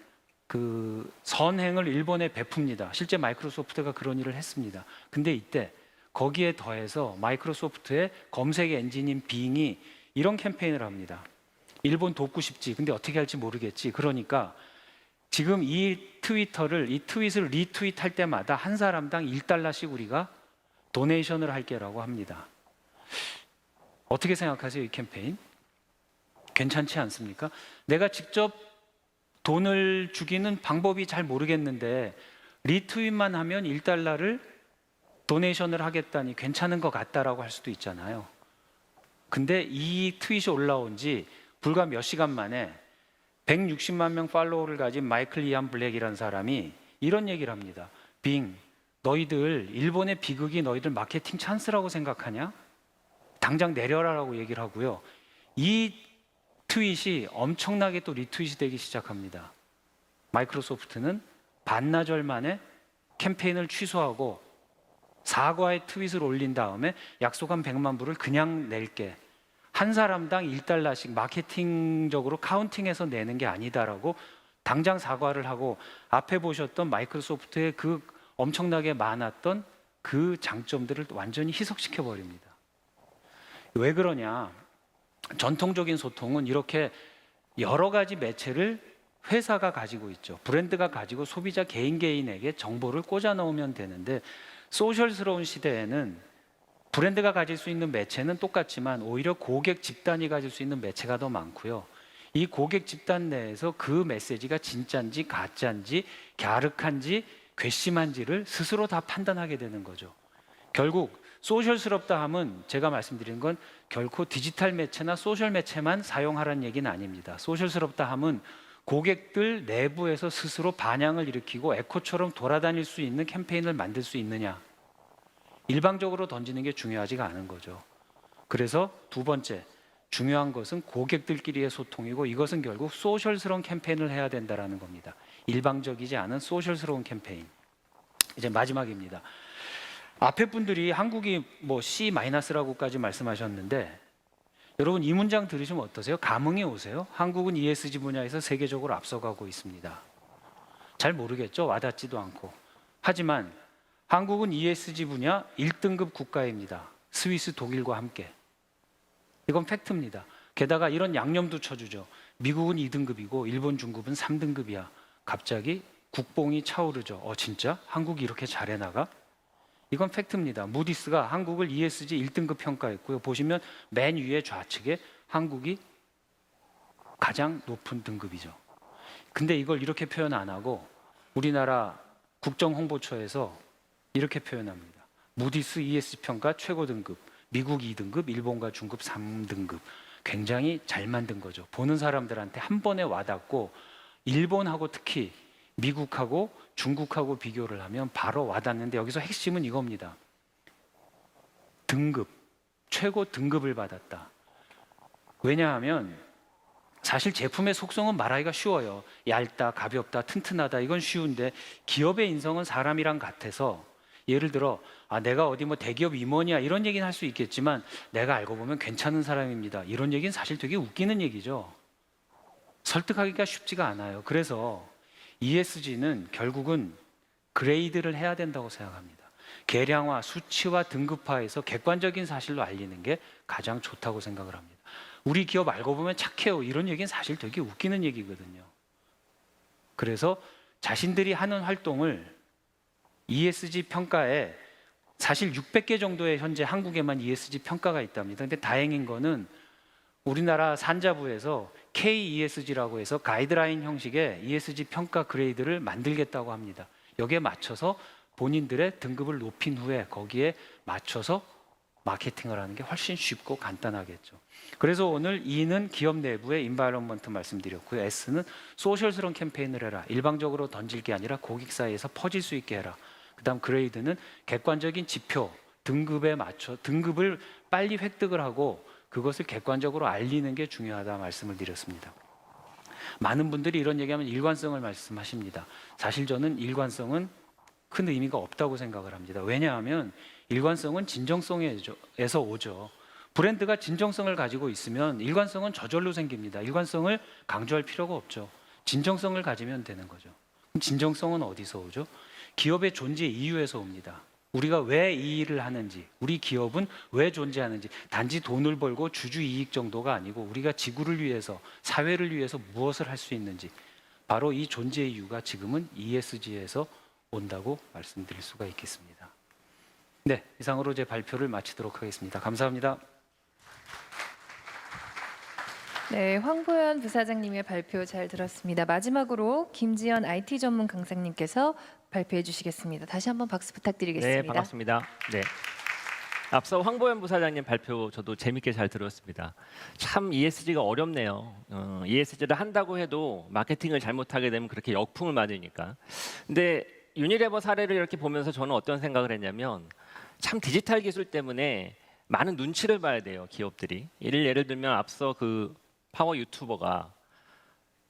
그 선행을 일본에 베풉니다. 실제 마이크로소프트가 그런 일을 했습니다. 근데 이때 거기에 더해서 마이크로소프트의 검색 엔진인 빙이 이런 캠페인을 합니다. 일본 돕고 싶지, 근데 어떻게 할지 모르겠지. 그러니까 지금 이 트윗을 리트윗할 때마다 한 사람당 1달러씩 우리가 도네이션을 할게라고 합니다. 어떻게 생각하세요, 이 캠페인? 괜찮지 않습니까? 내가 직접 돈을 주기는 방법이 잘 모르겠는데 리트윗만 하면 1달러를 도네이션을 하겠다니 괜찮은 것 같다라고 할 수도 있잖아요. 근데 이 트윗이 올라온 지 불과 몇 시간 만에 160만 명 팔로워를 가진 마이클 이안 블랙이라는 사람이 이런 얘기를 합니다. 빙, 너희들 일본의 비극이 너희들 마케팅 찬스라고 생각하냐? 당장 내려라라고 얘기를 하고요. 이 트윗이 엄청나게 또 리트윗이 되기 시작합니다. 마이크로소프트는 반나절 만에 캠페인을 취소하고 사과의 트윗을 올린 다음에 약속한 100만 불을 그냥 낼게, 한 사람당 1달러씩 마케팅적으로 카운팅해서 내는 게 아니다라고 당장 사과를 하고, 앞에 보셨던 마이크로소프트의 그 엄청나게 많았던 그 장점들을 완전히 희석시켜 버립니다. 왜 그러냐? 전통적인 소통은 이렇게 여러 가지 매체를 회사가 가지고 있죠. 브랜드가 가지고 소비자 개인에게 정보를 꽂아 넣으면 되는데, 소셜스러운 시대에는 브랜드가 가질 수 있는 매체는 똑같지만 오히려 고객 집단이 가질 수 있는 매체가 더 많고요. 이 고객 집단 내에서 그 메시지가 진짜인지 가짜인지 갸륵한지 괘씸한지를 스스로 다 판단하게 되는 거죠. 결국 소셜스럽다 함은 제가 말씀드린 건 결코 디지털 매체나 소셜 매체만 사용하라는 얘기는 아닙니다. 소셜스럽다 함은 고객들 내부에서 스스로 반향을 일으키고 에코처럼 돌아다닐 수 있는 캠페인을 만들 수 있느냐, 일방적으로 던지는 게 중요하지가 않은 거죠. 그래서 두 번째, 중요한 것은 고객들끼리의 소통이고, 이것은 결국 소셜스러운 캠페인을 해야 된다는 겁니다. 일방적이지 않은 소셜스러운 캠페인. 이제 마지막입니다. 앞에 분들이 한국이 뭐 C-라고까지 말씀하셨는데, 여러분 이 문장 들으시면 어떠세요? 감흥이 오세요? 한국은 ESG 분야에서 세계적으로 앞서가고 있습니다. 잘 모르겠죠? 와닿지도 않고. 하지만 한국은 ESG 분야 1등급 국가입니다. 스위스, 독일과 함께. 이건 팩트입니다. 게다가 이런 양념도 쳐주죠. 미국은 2등급이고 일본, 중국은 3등급이야. 갑자기 국뽕이 차오르죠. 진짜? 한국이 이렇게 잘해나가? 이건 팩트입니다. 무디스가 한국을 ESG 1등급 평가했고요. 보시면 맨 위에 좌측에 한국이 가장 높은 등급이죠. 근데 이걸 이렇게 표현 안 하고 우리나라 국정홍보처에서 이렇게 표현합니다. 무디스 ESG 평가 최고 등급, 미국 2등급, 일본과 중국 3등급. 굉장히 잘 만든 거죠. 보는 사람들한테 한 번에 와닿고 일본하고 특히 미국하고 중국하고 비교를 하면 바로 와닿는데 여기서 핵심은 이겁니다. 등급, 최고 등급을 받았다. 왜냐하면 사실 제품의 속성은 말하기가 쉬워요. 얇다, 가볍다, 튼튼하다 이건 쉬운데 기업의 인성은 사람이랑 같아서 예를 들어 내가 어디 뭐 대기업 임원이야 이런 얘기는 할 수 있겠지만 내가 알고 보면 괜찮은 사람입니다. 이런 얘기는 사실 되게 웃기는 얘기죠. 설득하기가 쉽지가 않아요. 그래서 ESG는 결국은 그레이드를 해야 된다고 생각합니다. 계량화, 수치화, 등급화해서 객관적인 사실로 알리는 게 가장 좋다고 생각을 합니다. 우리 기업 알고 보면 착해요. 이런 얘기는 사실 되게 웃기는 얘기거든요. 그래서 자신들이 하는 활동을 ESG 평가에 사실 600개 정도의 현재 한국에만 ESG 평가가 있답니다. 근데 다행인 거는 우리나라 산자부에서 KESG라고 해서 가이드라인 형식의 ESG 평가 그레이드를 만들겠다고 합니다. 여기에 맞춰서 본인들의 등급을 높인 후에 거기에 맞춰서 마케팅을 하는 게 훨씬 쉽고 간단하겠죠. 그래서 오늘 E는 기업 내부의 인바이러먼트 말씀드렸고요. S는 소셜스러운 캠페인을 해라. 일방적으로 던질 게 아니라 고객 사이에서 퍼질 수 있게 해라. 그다음 그레이드는 객관적인 지표, 등급에 맞춰 등급을 빨리 획득을 하고 그것을 객관적으로 알리는 게 중요하다 말씀을 드렸습니다. 많은 분들이 이런 얘기하면 일관성을 말씀하십니다. 사실 저는 일관성은 큰 의미가 없다고 생각을 합니다. 왜냐하면 일관성은 진정성에서 오죠. 브랜드가 진정성을 가지고 있으면 일관성은 저절로 생깁니다. 일관성을 강조할 필요가 없죠. 진정성을 가지면 되는 거죠. 그럼 진정성은 어디서 오죠? 기업의 존재 이유에서 옵니다. 우리가 왜 이 일을 하는지, 우리 기업은 왜 존재하는지, 단지 돈을 벌고 주주 이익 정도가 아니고 우리가 지구를 위해서, 사회를 위해서 무엇을 할 수 있는지, 바로 이 존재 이유가 지금은 ESG에서 온다고 말씀드릴 수가 있겠습니다. 네, 이상으로 제 발표를 마치도록 하겠습니다. 감사합니다.
네, 황보현 부사장님의 발표 잘 들었습니다. 마지막으로 김지연 IT 전문 강사님께서 발표해 주시겠습니다. 다시 한번 박수 부탁드리겠습니다.
네, 반갑습니다. 네. 앞서 황보현 부사장님 발표 저도 재밌게 잘 들었습니다. 참 ESG가 어렵네요. ESG를 한다고 해도 마케팅을 잘못하게 되면 그렇게 역풍을 맞으니까. 근데 유니레버 사례를 이렇게 보면서 저는 어떤 생각을 했냐면 참 디지털 기술 때문에 많은 눈치를 봐야 돼요, 기업들이. 예를 들면 앞서 그 파워 유튜버가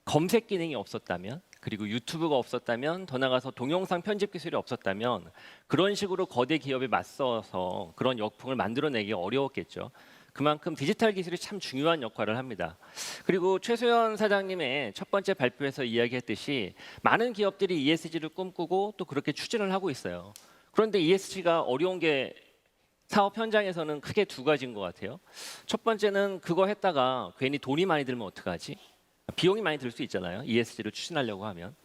검색 기능이 없었다면, 그리고 유튜브가 없었다면, 더 나아가서 동영상 편집 기술이 없었다면 그런 식으로 거대 기업에 맞서서 그런 역풍을 만들어내기 어려웠겠죠. 그만큼 디지털 기술이 참 중요한 역할을 합니다. 그리고 최소연 사장님의 첫 번째 발표에서 이야기했듯이 많은 기업들이 ESG를 꿈꾸고 또 그렇게 추진을 하고 있어요. 그런데 ESG가 어려운 게 사업 현장에서는 크게 두 가지인 것 같아요. 첫 번째는 그거 했다가 괜히 돈이 많이 들면 어떡하지? 비용이 많이 들 수 있잖아요. ESG를 추진하려고 하면.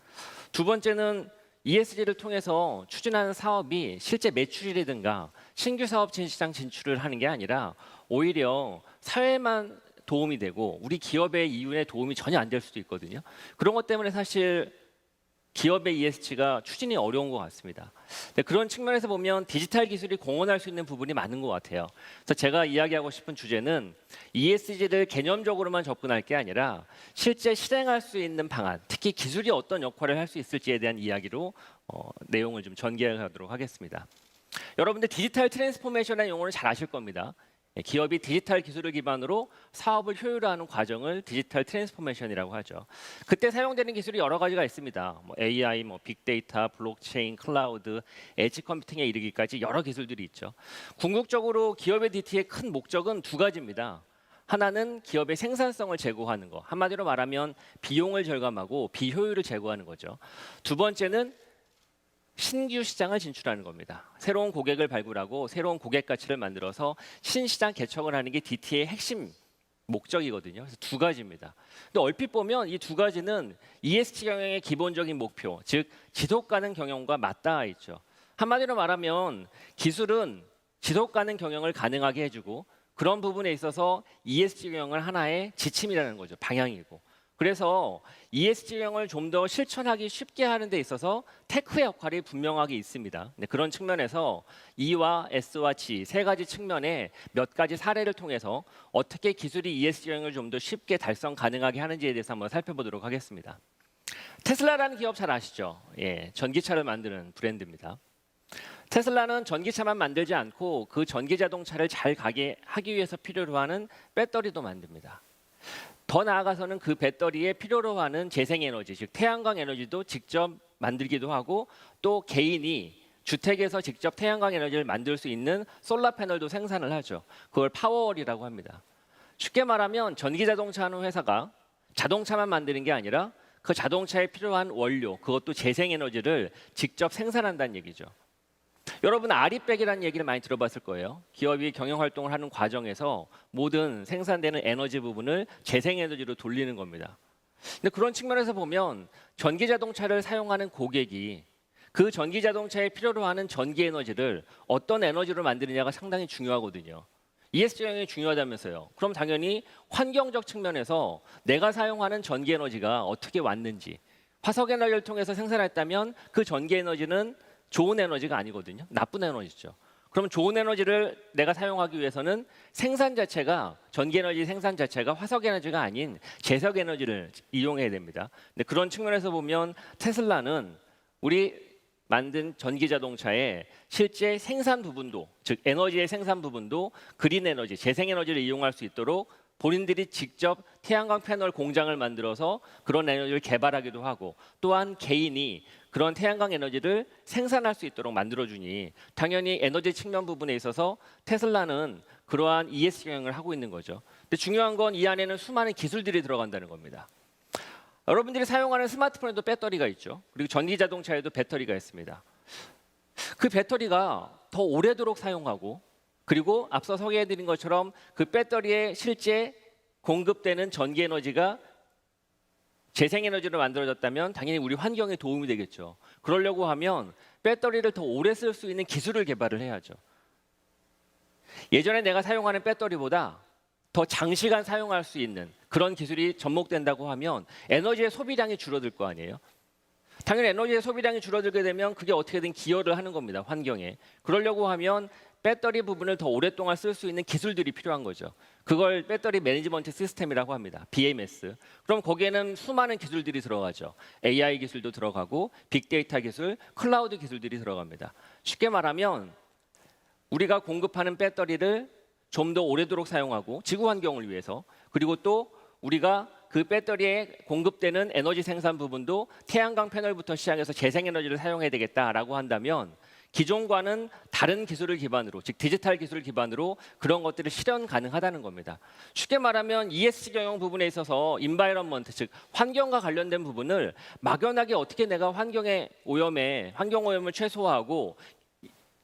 두 번째는 ESG를 통해서 추진하는 사업이 실제 매출이라든가 신규 사업 시장 진출을 하는 게 아니라 오히려 사회만 도움이 되고 우리 기업의 이윤에 도움이 전혀 안 될 수도 있거든요. 그런 것 때문에 사실 기업의 ESG가 추진이 어려운 것 같습니다. 그런 측면에서 보면 디지털 기술이 공헌할 수 있는 부분이 많은 것 같아요. 그래서 제가 이야기하고 싶은 주제는 ESG를 개념적으로만 접근할 게 아니라 실제 실행할 수 있는 방안, 특히 기술이 어떤 역할을 할 수 있을지에 대한 이야기로 내용을 좀 전개하도록 하겠습니다. 여러분들 디지털 트랜스포메이션의 용어를 잘 아실 겁니다. 기업이 디지털 기술을 기반으로 사업을 효율화하는 과정을 디지털 트랜스포메이션이라고 하죠. 그때 사용되는 기술이 여러 가지가 있습니다. AI, 빅데이터, 블록체인, 클라우드, 엣지 컴퓨팅에 이르기까지 여러 기술들이 있죠. 궁극적으로 기업의 DT의 큰 목적은 두 가지입니다. 하나는 기업의 생산성을 제고하는 것, 한마디로 말하면 비용을 절감하고 비효율을 제고하는 거죠. 두 번째는 신규 시장을 진출하는 겁니다. 새로운 고객을 발굴하고 새로운 고객 가치를 만들어서 신시장 개척을 하는 게 DT의 핵심 목적이거든요. 그래서 두 가지입니다. 근데 얼핏 보면 이 두 가지는 ESG 경영의 기본적인 목표, 즉 지속 가능 경영과 맞닿아 있죠. 한마디로 말하면 기술은 지속 가능 경영을 가능하게 해주고 그런 부분에 있어서 ESG 경영은 하나의 지침이라는 거죠. 방향이고. 그래서 ESG 경영을 좀 더 실천하기 쉽게 하는 데 있어서 테크의 역할이 분명하게 있습니다. 그런 측면에서 E와 S와 G 세 가지 측면에 몇 가지 사례를 통해서 어떻게 기술이 ESG 경영을 좀 더 쉽게 달성 가능하게 하는지에 대해서 한번 살펴보도록 하겠습니다. 테슬라라는 기업 잘 아시죠? 예, 전기차를 만드는 브랜드입니다. 테슬라는 전기차만 만들지 않고 그 전기 자동차를 잘 가게 하기 위해서 필요로 하는 배터리도 만듭니다. 더 나아가서는 그 배터리에 필요로 하는 재생에너지, 즉 태양광 에너지도 직접 만들기도 하고 또 개인이 주택에서 직접 태양광 에너지를 만들 수 있는 솔라 패널도 생산을 하죠. 그걸 파워월이라고 합니다. 쉽게 말하면 전기 자동차 하는 회사가 자동차만 만드는 게 아니라 그 자동차에 필요한 원료, 그것도 재생에너지를 직접 생산한다는 얘기죠. 여러분 아리백이라는 얘기를 많이 들어봤을 거예요. 기업이 경영활동을 하는 과정에서 모든 생산되는 에너지 부분을 재생에너지로 돌리는 겁니다. 근데 그런 측면에서 보면 전기자동차를 사용하는 고객이 그 전기자동차에 필요로 하는 전기에너지를 어떤 에너지로 만드느냐가 상당히 중요하거든요. ESG 영역이 중요하다면서요. 그럼 당연히 환경적 측면에서 내가 사용하는 전기에너지가 어떻게 왔는지, 화석에너지를 통해서 생산했다면 그 전기에너지는 좋은 에너지가 아니거든요. 나쁜 에너지죠. 그럼 좋은 에너지를 내가 사용하기 위해서는 생산 자체가 전기에너지 생산 자체가 화석에너지가 아닌 재석에너지를 이용해야 됩니다. 근데 그런 측면에서 보면 테슬라는 우리 만든 전기자동차의 실제 생산 부분도, 즉 에너지의 생산 부분도 그린 에너지, 재생에너지를 이용할 수 있도록 본인들이 직접 태양광 패널 공장을 만들어서 그런 에너지를 개발하기도 하고 또한 개인이 그런 태양광 에너지를 생산할 수 있도록 만들어주니 당연히 에너지 측면 부분에 있어서 테슬라는 그러한 ESG 경영을 하고 있는 거죠. 근데 중요한 건 이 안에는 수많은 기술들이 들어간다는 겁니다. 여러분들이 사용하는 스마트폰에도 배터리가 있죠. 그리고 전기 자동차에도 배터리가 있습니다. 그 배터리가 더 오래도록 사용하고 그리고 앞서 소개해드린 것처럼 그 배터리에 실제 공급되는 전기 에너지가 재생에너지로 만들어졌다면 당연히 우리 환경에 도움이 되겠죠. 그러려고 하면 배터리를 더 오래 쓸 수 있는 기술을 개발을 해야죠. 예전에 내가 사용하는 배터리보다 더 장시간 사용할 수 있는 그런 기술이 접목된다고 하면 에너지의 소비량이 줄어들 거 아니에요. 당연히 에너지의 소비량이 줄어들게 되면 그게 어떻게든 기여를 하는 겁니다. 환경에. 그러려고 하면 배터리 부분을 더 오랫동안 쓸 수 있는 기술들이 필요한 거죠. 그걸 배터리 매니지먼트 시스템이라고 합니다. BMS. 그럼 거기에는 수많은 기술들이 들어가죠. AI 기술도 들어가고 빅데이터 기술, 클라우드 기술들이 들어갑니다. 쉽게 말하면 우리가 공급하는 배터리를 좀 더 오래도록 사용하고 지구 환경을 위해서 그리고 또 우리가 그 배터리에 공급되는 에너지 생산 부분도 태양광 패널부터 시작해서 재생에너지를 사용해야 되겠다라고 한다면 기존과는 다른 기술을 기반으로, 즉 디지털 기술을 기반으로 그런 것들을 실현 가능하다는 겁니다. 쉽게 말하면 ESG 경영 부분에 있어서 인바이런먼트, 즉 환경과 관련된 부분을 막연하게 어떻게 내가 환경 오염을 최소화하고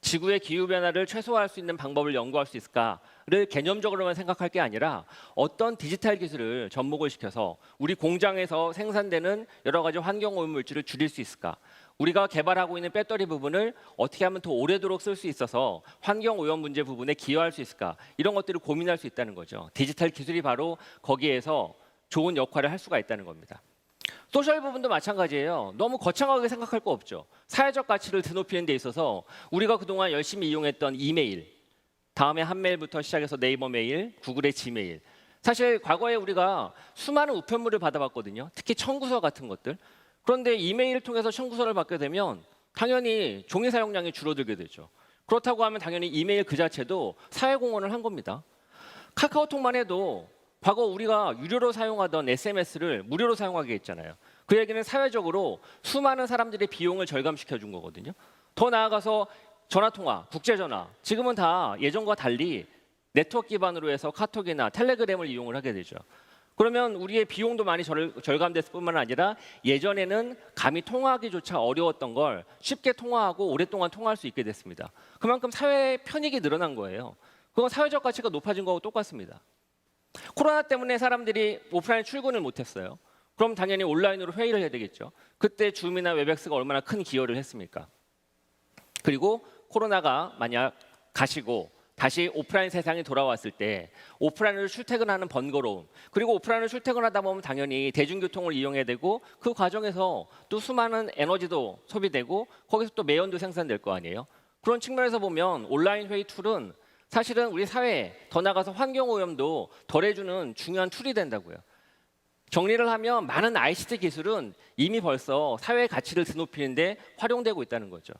지구의 기후 변화를 최소화할 수 있는 방법을 연구할 수 있을까를 개념적으로만 생각할 게 아니라 어떤 디지털 기술을 접목을 시켜서 우리 공장에서 생산되는 여러 가지 환경 오염 물질을 줄일 수 있을까? 우리가 개발하고 있는 배터리 부분을 어떻게 하면 더 오래도록 쓸 수 있어서 환경 오염 문제 부분에 기여할 수 있을까? 이런 것들을 고민할 수 있다는 거죠. 디지털 기술이 바로 거기에서 좋은 역할을 할 수가 있다는 겁니다. 소셜 부분도 마찬가지예요. 너무 거창하게 생각할 거 없죠. 사회적 가치를 드높이는 데 있어서 우리가 그동안 열심히 이용했던 이메일, 다음에 한메일부터 시작해서 네이버 메일, 구글의 지메일. 사실 과거에 우리가 수많은 우편물을 받아봤거든요. 특히 청구서 같은 것들. 그런데 이메일을 통해서 청구서를 받게 되면 당연히 종이 사용량이 줄어들게 되죠. 그렇다고 하면 당연히 이메일 그 자체도 사회공헌을 한 겁니다. 카카오톡만 해도 과거 우리가 유료로 사용하던 SMS를 무료로 사용하게 했잖아요. 그 얘기는 사회적으로 수많은 사람들의 비용을 절감시켜 준 거거든요. 더 나아가서 전화통화, 국제전화, 지금은 다 예전과 달리 네트워크 기반으로 해서 카톡이나 텔레그램을 이용을 하게 되죠. 그러면 우리의 비용도 많이 절감됐을 뿐만 아니라 예전에는 감히 통화하기조차 어려웠던 걸 쉽게 통화하고 오랫동안 통화할 수 있게 됐습니다. 그만큼 사회의 편익이 늘어난 거예요. 그건 사회적 가치가 높아진 거하고 똑같습니다. 코로나 때문에 사람들이 오프라인 출근을 못했어요. 그럼 당연히 온라인으로 회의를 해야 되겠죠. 그때 줌이나 웹엑스가 얼마나 큰 기여를 했습니까? 그리고 코로나가 만약 가시고 다시 오프라인 세상이 돌아왔을 때 오프라인으로 출퇴근하는 번거로움, 그리고 오프라인으로 출퇴근하다 보면 당연히 대중교통을 이용해야 되고 그 과정에서 또 수많은 에너지도 소비되고 거기서 또 매연도 생산될 거 아니에요. 그런 측면에서 보면 온라인 회의 툴은 사실은 우리 사회에 더 나아가서 환경오염도 덜해주는 중요한 툴이 된다고요. 정리를 하면 많은 ICT 기술은 이미 벌써 사회의 가치를 드높이는데 활용되고 있다는 거죠.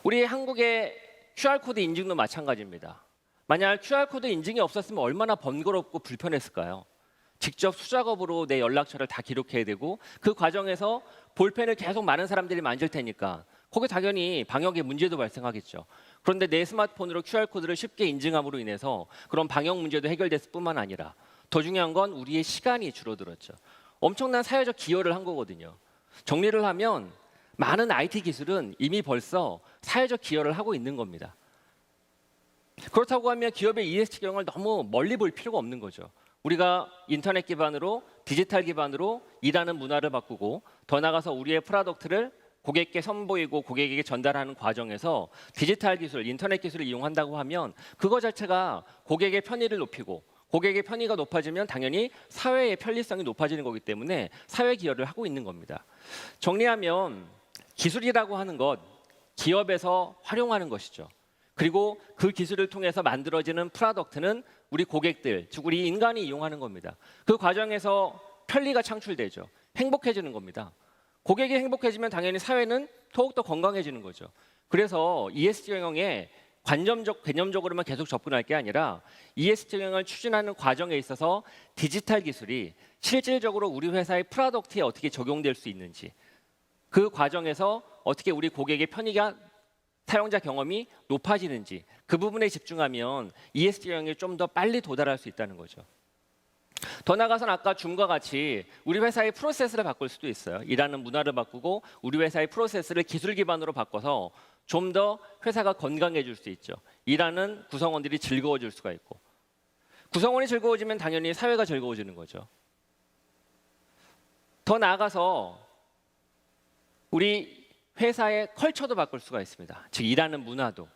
우리 한국의 QR코드 인증도 마찬가지입니다. 만약 QR코드 인증이 없었으면 얼마나 번거롭고 불편했을까요? 직접 수작업으로 내 연락처를 다 기록해야 되고 그 과정에서 볼펜을 계속 많은 사람들이 만질 테니까 거기 당연히 방역에 문제도 발생하겠죠. 그런데 내 스마트폰으로 QR코드를 쉽게 인증함으로 인해서 그런 방역 문제도 해결됐을 뿐만 아니라 더 중요한 건 우리의 시간이 줄어들었죠. 엄청난 사회적 기여를 한 거거든요. 정리를 하면 많은 IT 기술은 이미 벌써 사회적 기여를 하고 있는 겁니다. 그렇다고 하면 기업의 ESG 경영을 너무 멀리 볼 필요가 없는 거죠. 우리가 인터넷 기반으로 디지털 기반으로 일하는 문화를 바꾸고 더 나아가서 우리의 프로덕트를 고객께 선보이고 고객에게 전달하는 과정에서 디지털 기술, 인터넷 기술을 이용한다고 하면 그거 자체가 고객의 편의를 높이고 고객의 편의가 높아지면 당연히 사회의 편리성이 높아지는 거기 때문에 사회 기여를 하고 있는 겁니다. 정리하면 기술이라고 하는 것 기업에서 활용하는 것이죠. 그리고 그 기술을 통해서 만들어지는 프로덕트는 우리 고객들, 즉 우리 인간이 이용하는 겁니다. 그 과정에서 편리가 창출되죠. 행복해지는 겁니다. 고객이 행복해지면 당연히 사회는 더욱더 건강해지는 거죠. 그래서 ESG 경영에 개념적으로만 계속 접근할 게 아니라 ESG 경영을 추진하는 과정에 있어서 디지털 기술이 실질적으로 우리 회사의 프로덕트에 어떻게 적용될 수 있는지 그 과정에서 어떻게 우리 고객의 편의가 사용자 경험이 높아지는지 그 부분에 집중하면 ESG 경영에 좀 더 빨리 도달할 수 있다는 거죠. 더 나아가서는 아까 줌과 같이 우리 회사의 프로세스를 바꿀 수도 있어요. 일하는 문화를 바꾸고 우리 회사의 프로세스를 기술 기반으로 바꿔서 좀 더 회사가 건강해질 수 있죠. 일하는 구성원들이 즐거워질 수가 있고 구성원이 즐거워지면 당연히 사회가 즐거워지는 거죠. 더 나아가서 우리 회사의 컬처도 바꿀 수가 있습니다. 즉 일하는 문화도.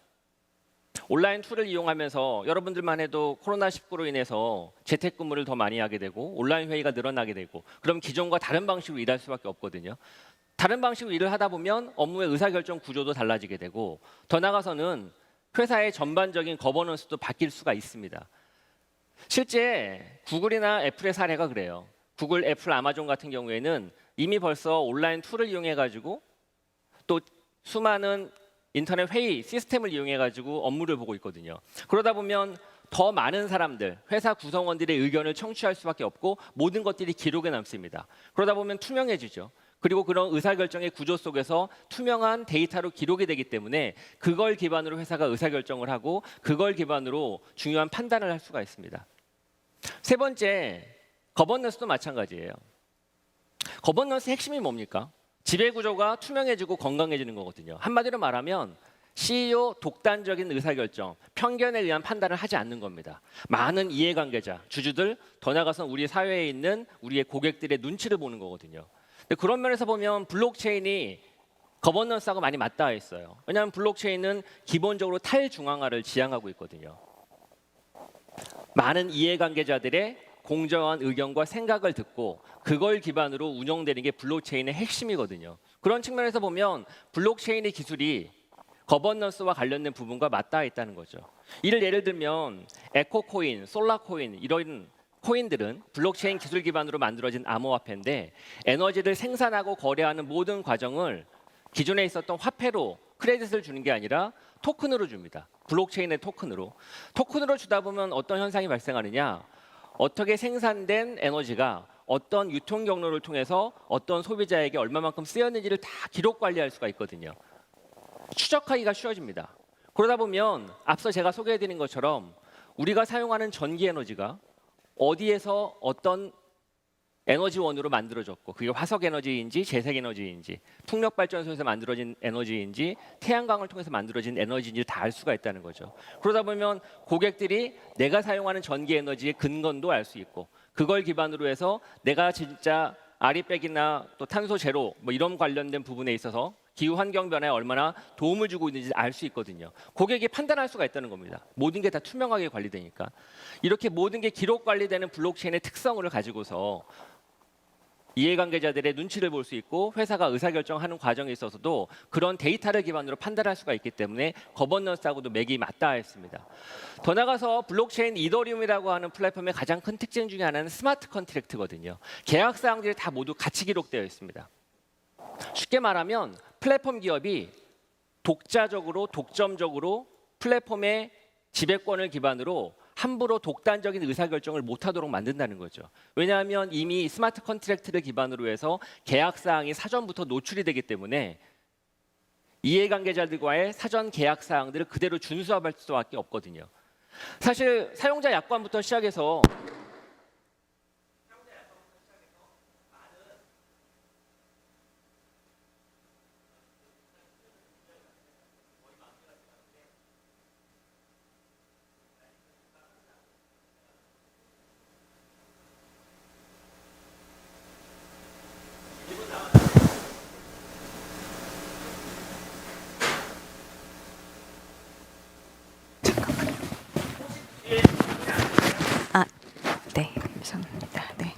온라인 툴을 이용하면서 여러분들만 해도 코로나19로 인해서 재택근무를 더 많이 하게 되고 온라인 회의가 늘어나게 되고 그럼 기존과 다른 방식으로 일할 수밖에 없거든요. 다른 방식으로 일을 하다 보면 업무의 의사결정 구조도 달라지게 되고 더 나아가서는 회사의 전반적인 거버넌스도 바뀔 수가 있습니다. 실제 구글이나 애플의 사례가 그래요. 구글, 애플, 아마존 같은 경우에는 이미 벌써 온라인 툴을 이용해가지고 또 수많은 인터넷 회의 시스템을 이용해가지고 업무를 보고 있거든요. 그러다 보면 더 많은 사람들, 회사 구성원들의 의견을 청취할 수밖에 없고 모든 것들이 기록에 남습니다. 그러다 보면 투명해지죠. 그리고 그런 의사결정의 구조 속에서 투명한 데이터로 기록이 되기 때문에 그걸 기반으로 회사가 의사결정을 하고 그걸 기반으로 중요한 판단을 할 수가 있습니다. 세 번째, 거버넌스도 마찬가지예요. 거버넌스의 핵심이 뭡니까? 지배구조가 투명해지고 건강해지는 거거든요. 한마디로 말하면 CEO 독단적인 의사결정, 편견에 의한 판단을 하지 않는 겁니다. 많은 이해관계자, 주주들, 더 나아가서 우리 사회에 있는 우리의 고객들의 눈치를 보는 거거든요. 근데 그런 면에서 보면 블록체인이 거버넌스하고 많이 맞닿아 있어요. 왜냐하면 블록체인은 기본적으로 탈중앙화를 지향하고 있거든요. 많은 이해관계자들의 공정한 의견과 생각을 듣고 그걸 기반으로 운영되는 게 블록체인의 핵심이거든요. 그런 측면에서 보면 블록체인의 기술이 거버넌스와 관련된 부분과 맞닿아 있다는 거죠. 이를 예를 들면 에코코인, 솔라코인 이런 코인들은 블록체인 기술 기반으로 만들어진 암호화폐인데 에너지를 생산하고 거래하는 모든 과정을 기존에 있었던 화폐로 크레딧을 주는 게 아니라 토큰으로 줍니다. 블록체인의 토큰으로. 토큰으로 주다 보면 어떤 현상이 발생하느냐? 어떻게 생산된 에너지가 어떤 유통 경로를 통해서 어떤 소비자에게 얼마만큼 쓰였는지를 다 기록 관리할 수가 있거든요. 추적하기가 쉬워집니다. 그러다 보면 앞서 제가 소개해드린 것처럼 우리가 사용하는 전기 에너지가 어디에서 어떤 에너지원으로 만들어졌고 그게 화석 에너지인지 재생 에너지인지 풍력 발전소에서 만들어진 에너지인지 태양광을 통해서 만들어진 에너지인지 다 알 수가 있다는 거죠. 그러다 보면 고객들이 내가 사용하는 전기 에너지의 근거도 알 수 있고 그걸 기반으로 해서 내가 진짜 아리백이나 또 탄소 제로 뭐 이런 관련된 부분에 있어서 기후 환경 변화에 얼마나 도움을 주고 있는지 알 수 있거든요. 고객이 판단할 수가 있다는 겁니다. 모든 게 다 투명하게 관리되니까. 이렇게 모든 게 기록 관리되는 블록체인의 특성을 가지고서 이해관계자들의 눈치를 볼 수 있고 회사가 의사결정하는 과정에 있어서도 그런 데이터를 기반으로 판단할 수가 있기 때문에 거버넌스하고도 맥이 맞닿아 있습니다. 더 나가서 블록체인 이더리움이라고 하는 플랫폼의 가장 큰 특징 중에 하나는 스마트 컨트랙트거든요. 계약 사항들이 다 모두 같이 기록되어 있습니다. 쉽게 말하면 플랫폼 기업이 독자적으로 독점적으로 플랫폼의 지배권을 기반으로 함부로 독단적인 의사결정을 못하도록 만든다는 거죠. 왜냐하면 이미 스마트 컨트랙트를 기반으로 해서 계약 사항이 사전부터 노출이 되기 때문에 이해관계자들과의 사전 계약 사항들을 그대로 준수할 수밖에 없거든요. 사실 사용자 약관부터 시작해서
네, 죄송합니다. 네.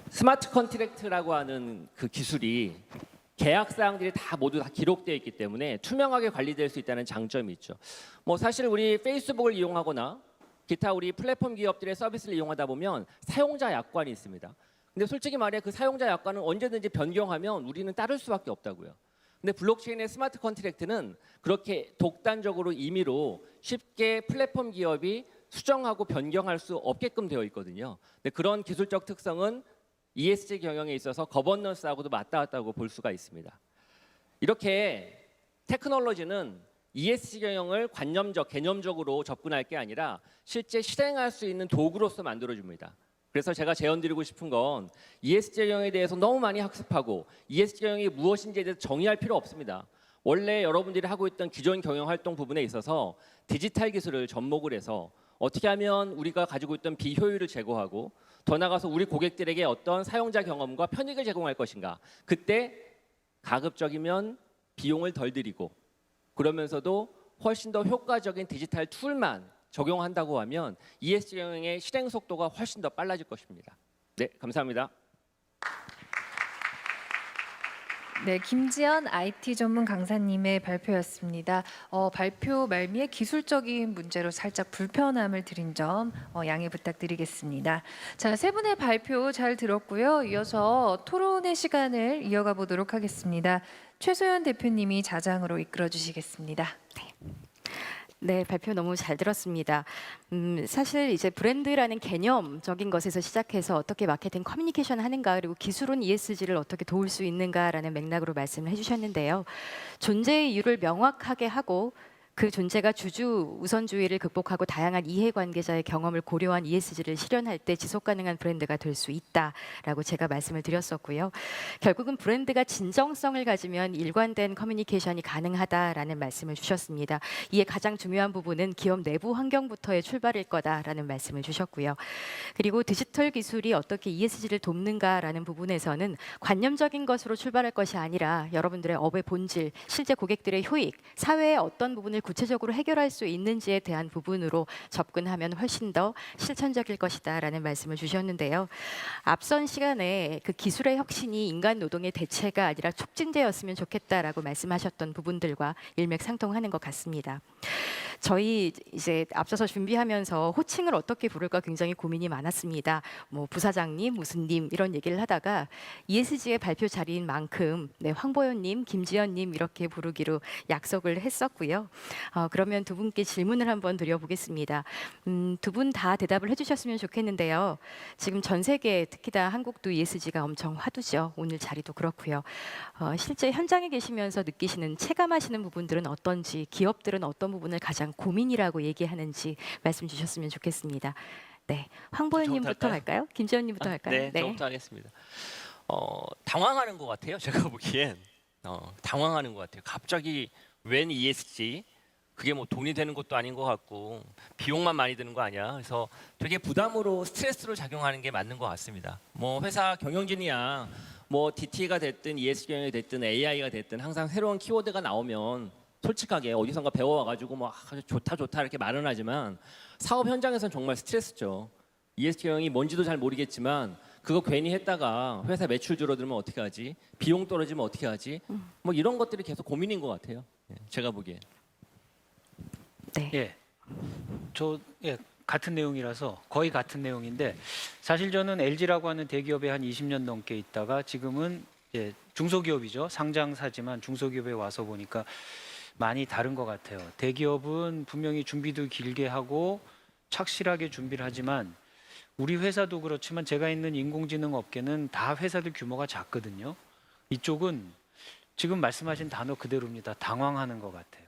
스마트 컨트랙트라고 하는 그 기술이 계약 사항들이 다 모두 다 기록되어 있기 때문에 투명하게 관리될 수 있다는 장점이 있죠. 뭐 사실 우리 페이스북을 이용하거나 기타 우리 플랫폼 기업들의 서비스를 이용하다 보면 사용자 약관이 있습니다. 근데 솔직히 말해 그 사용자 약관은 언제든지 변경하면 우리는 따를 수밖에 없다고요. 근데 블록체인의 스마트 컨트랙트는 그렇게 독단적으로 임의로 쉽게 플랫폼 기업이 수정하고 변경할 수 없게끔 되어 있거든요. 근데 그런 기술적 특성은 ESG 경영에 있어서 거버넌스하고도 맞닿았다고 볼 수가 있습니다. 이렇게 테크놀로지는 ESG 경영을 관념적, 개념적으로 접근할 게 아니라 실제 실행할 수 있는 도구로서 만들어줍니다. 그래서 제가 제언드리고 싶은 건 ESG 경영에 대해서 너무 많이 학습하고 ESG 경영이 무엇인지에 대해서 정의할 필요 없습니다. 원래 여러분들이 하고 있던 기존 경영 활동 부분에 있어서 디지털 기술을 접목을 해서 어떻게 하면 우리가 가지고 있던 비효율을 제거하고 더 나아가서 우리 고객들에게 어떤 사용자 경험과 편익을 제공할 것인가. 그때 가급적이면 비용을 덜 들이고 그러면서도 훨씬 더 효과적인 디지털 툴만 적용한다고 하면 ESG 경영의 실행 속도가 훨씬 더 빨라질 것입니다. 네, 감사합니다.
네, 김지연 IT 전문 강사님의 발표였습니다. 발표 말미에 기술적인 문제로 살짝 불편함을 드린 점 양해 부탁드리겠습니다. 자, 세 분의 발표 잘 들었고요. 이어서 토론의 시간을 이어가 보도록 하겠습니다. 최소연 대표님이 자장으로 이끌어 주시겠습니다.
네, 발표 너무 잘 들었습니다. 사실 이제 브랜드라는 개념적인 것에서 시작해서 어떻게 마케팅 커뮤니케이션 하는가 그리고 기술은 ESG를 어떻게 도울 수 있는가라는 맥락으로 말씀을 해주셨는데요. 존재의 이유를 명확하게 하고 그 존재가 주주 우선주의를 극복하고 다양한 이해관계자의 경험을 고려한 ESG를 실현할 때 지속가능한 브랜드가 될 수 있다라고 제가 말씀을 드렸었고요. 결국은 브랜드가 진정성을 가지면 일관된 커뮤니케이션이 가능하다라는 말씀을 주셨습니다. 이에 가장 중요한 부분은 기업 내부 환경부터의 출발일 거다라는 말씀을 주셨고요. 그리고 디지털 기술이 어떻게 ESG를 돕는가라는 부분에서는 관념적인 것으로 출발할 것이 아니라 여러분들의 업의 본질, 실제 고객들의 효익, 사회의 어떤 부분을 구체적으로 해결할 수 있는지에 대한 부분으로 접근하면 훨씬 더 실천적일 것이다라는 말씀을 주셨는데요. 앞선 시간에 그 기술의 혁신이 인간 노동의 대체가 아니라 촉진제였으면 좋겠다라고 말씀하셨던 부분들과 일맥상통하는 것 같습니다. 저희 이제 앞서서 준비하면서 호칭을 어떻게 부를까 굉장히 고민이 많았습니다. 뭐 부사장님, 무슨 님 이런 얘기를 하다가 ESG의 발표 자리인 만큼 황보현님, 김지연님 이렇게 부르기로 약속을 했었고요. 그러면 두 분께 질문을 한번 드려보겠습니다. 두 분 다 대답을 해주셨으면 좋겠는데요. 지금 전 세계 특히 다 한국도 ESG가 엄청 화두죠. 오늘 자리도 그렇고요. 실제 현장에 계시면서 느끼시는 체감하시는 부분들은 어떤지, 기업들은 어떤 부분을 가장 고민이라고 얘기하는지 말씀 주셨으면 좋겠습니다. 네, 황보현님부터 갈까요? 김지연님부터 할까요?
네, 저부터 하겠습니다. 당황하는 것 같아요. 제가 보기엔 당황하는 것 같아요. 갑자기 웬 ESG? 그게 뭐 돈이 되는 것도 아닌 것 같고 비용만 많이 드는 거 아니야. 그래서 되게 부담으로 스트레스로 작용하는 게 맞는 것 같습니다. 뭐 회사 경영진이야 뭐 DT가 됐든 ESG 경영이 됐든 AI가 됐든 항상 새로운 키워드가 나오면 솔직하게 어디선가 배워와가지고 뭐 좋다 이렇게 말은 하지만 사업 현장에서는 정말 스트레스죠. ESG 경영이 뭔지도 잘 모르겠지만 그거 괜히 했다가 회사 매출 줄어들면 어떻게 하지? 비용 떨어지면 어떻게 하지? 뭐 이런 것들이 계속 고민인 것 같아요. 제가 보기엔.
네.
예, 같은 내용이라서 거의 같은 내용인데 사실 저는 LG라고 하는 대기업에 한 20년 넘게 있다가 지금은 중소기업이죠. 상장사지만 중소기업에 와서 보니까 많이 다른 것 같아요. 대기업은 분명히 준비도 길게 하고 착실하게 준비를 하지만 우리 회사도 그렇지만 제가 있는 인공지능 업계는 다 회사들 규모가 작거든요. 이쪽은 지금 말씀하신 단어 그대로입니다. 당황하는 것 같아요.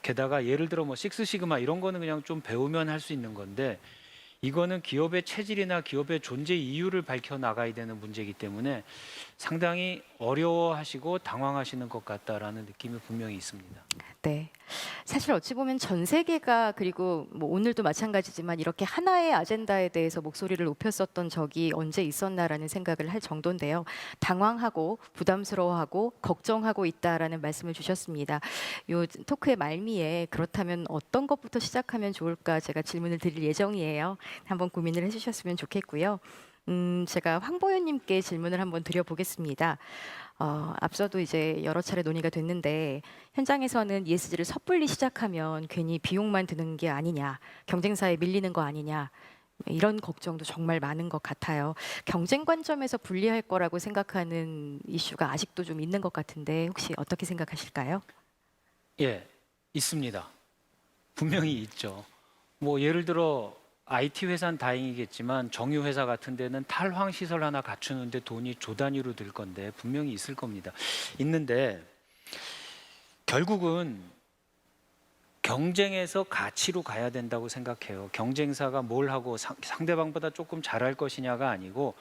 게다가 예를 들어 뭐 식스시그마 이런 거는 그냥 좀 배우면 할 수 있는 건데 이거는 기업의 체질이나 기업의 존재 이유를 밝혀 나가야 되는 문제이기 때문에 상당히 어려워하시고 당황하시는 것 같다라는 느낌이 분명히 있습니다.
네. 사실 어찌 보면 전 세계가 그리고 뭐 오늘도 마찬가지지만 이렇게 하나의 아젠다에 대해서 목소리를 높였었던 적이 언제 있었나라는 생각을 할 정도인데요. 당황하고 부담스러워하고 걱정하고 있다라는 말씀을 주셨습니다. 요 토크의 말미에 그렇다면 어떤 것부터 시작하면 좋을까 제가 질문을 드릴 예정이에요. 한번 고민을 해주셨으면 좋겠고요. 제가 황보현님께 질문을 한번 드려보겠습니다. 앞서도 이제 여러 차례 논의가 됐는데 현장에서는 ESG를 섣불리 시작하면 괜히 비용만 드는 게 아니냐, 경쟁사에 밀리는 거 아니냐 이런 걱정도 정말 많은 것 같아요. 경쟁 관점에서 불리할 거라고 생각하는 이슈가 아직도 좀 있는 것 같은데 혹시 어떻게 생각하실까요?
예, 있습니다. 분명히 있죠. 뭐 예를 들어 IT 회사는 다행이겠지만 정유 회사 같은 데는 탈황 시설 하나 갖추는데 돈이 조 단위로 들 건데 분명히 있을 겁니다. 있는데 결국은 경쟁에서 가치로 가야 된다고 생각해요. 경쟁사가 뭘 하고 상대방보다 조금 잘할 것이냐가 아니고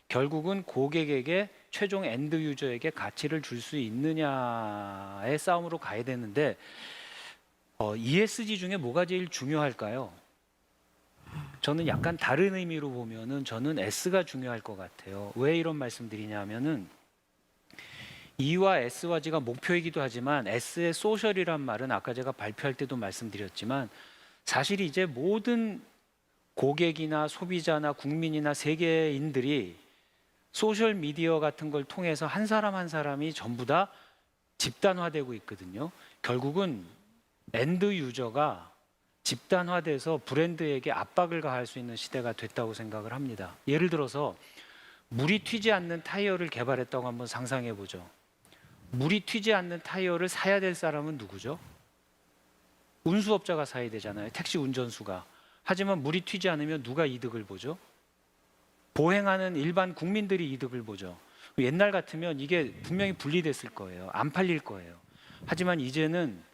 결국은 고객에게 최종 엔드 유저에게 가치를 줄 수 있느냐의 싸움으로 가야 되는데 ESG 중에 뭐가 제일 중요할까요? 저는 약간 다른 의미로 보면은 저는 S가 중요할 것 같아요. 왜 이런 말씀드리냐면은 E와 S와 G가 목표이기도 하지만 S의 소셜이란 말은 아까 제가 발표할 때도 말씀드렸지만 사실 이제 모든 고객이나 소비자나 국민이나 세계인들이 소셜 미디어 같은 걸 통해서 한 사람 한 사람이 전부 다 집단화되고 있거든요. 결국은 엔드 유저가 집단화돼서 브랜드에게 압박을 가할 수 있는 시대가 됐다고 생각을 합니다. 예를 들어서 물이 튀지 않는 타이어를 개발했다고 한번 상상해 보죠. 물이 튀지 않는 타이어를 사야 될 사람은 누구죠? 운수업자가 사야 되잖아요. 택시 운전수가. 하지만 물이 튀지 않으면 누가 이득을 보죠? 보행하는 일반 국민들이 이득을 보죠. 옛날 같으면 이게 분명히 분리됐을 거예요. 안 팔릴 거예요. 하지만 이제는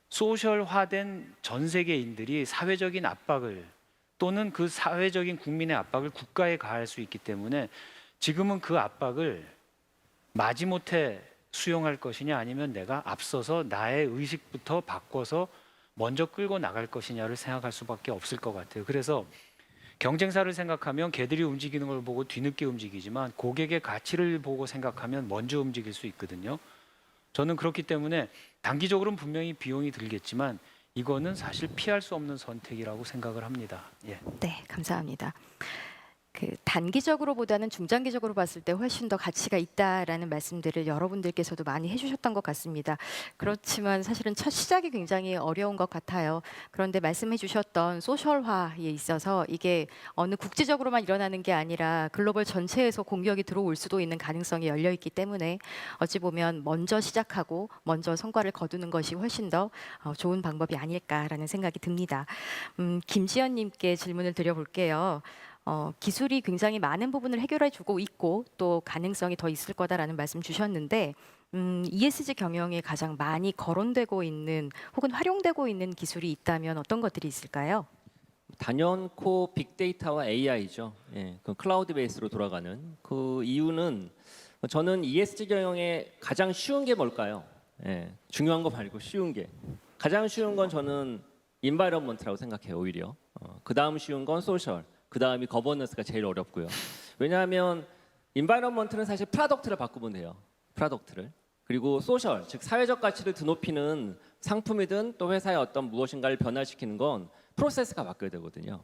소셜화된 전 세계인들이 사회적인 압박을 또는 그 사회적인 국민의 압박을 국가에 가할 수 있기 때문에 지금은 그 압박을 마지못해 수용할 것이냐 아니면 내가 앞서서 나의 의식부터 바꿔서 먼저 끌고 나갈 것이냐를 생각할 수밖에 없을 것 같아요. 그래서 경쟁사를 생각하면 걔들이 움직이는 걸 보고 뒤늦게 움직이지만 고객의 가치를 보고 생각하면 먼저 움직일 수 있거든요. 저는 그렇기 때문에 단기적으로는 분명히 비용이 들겠지만 이거는 사실 피할 수 없는 선택이라고 생각을 합니다. 예.
네, 감사합니다. 그 단기적으로보다는 중장기적으로 봤을 때 훨씬 더 가치가 있다라는 말씀들을 여러분들께서도 많이 해주셨던 것 같습니다. 그렇지만 사실은 첫 시작이 굉장히 어려운 것 같아요. 그런데 말씀해주셨던 소셜화에 있어서 이게 어느 국제적으로만 일어나는 게 아니라 글로벌 전체에서 공격이 들어올 수도 있는 가능성이 열려 있기 때문에 어찌 보면 먼저 시작하고 먼저 성과를 거두는 것이 훨씬 더 좋은 방법이 아닐까라는 생각이 듭니다. 김지연님께 질문을 드려볼게요. 기술이 굉장히 많은 부분을 해결해 주고 있고 또 가능성이 더 있을 거다라는 말씀 주셨는데 ESG 경영에 가장 많이 거론되고 있는 혹은 활용되고 있는 기술이 있다면 어떤 것들이 있을까요?
단연코 빅데이터와 AI죠. 예, 그 클라우드 베이스로 돌아가는 그 이유는 저는 ESG 경영에 가장 쉬운 게 뭘까요? 예, 중요한 거 말고 쉬운 게 가장 쉬운 건 저는 인바이러먼트라고 생각해요. 오히려 그 다음 쉬운 건 소셜. 그 다음이 거버넌스가 제일 어렵고요. 왜냐하면 인바이러먼트는 사실 프로덕트를 바꾸면 돼요. 프로덕트를. 그리고 소셜, 즉 사회적 가치를 드높이는 상품이든 또 회사의 어떤 무엇인가를 변화시키는 건 프로세스가 바뀌어야 되거든요.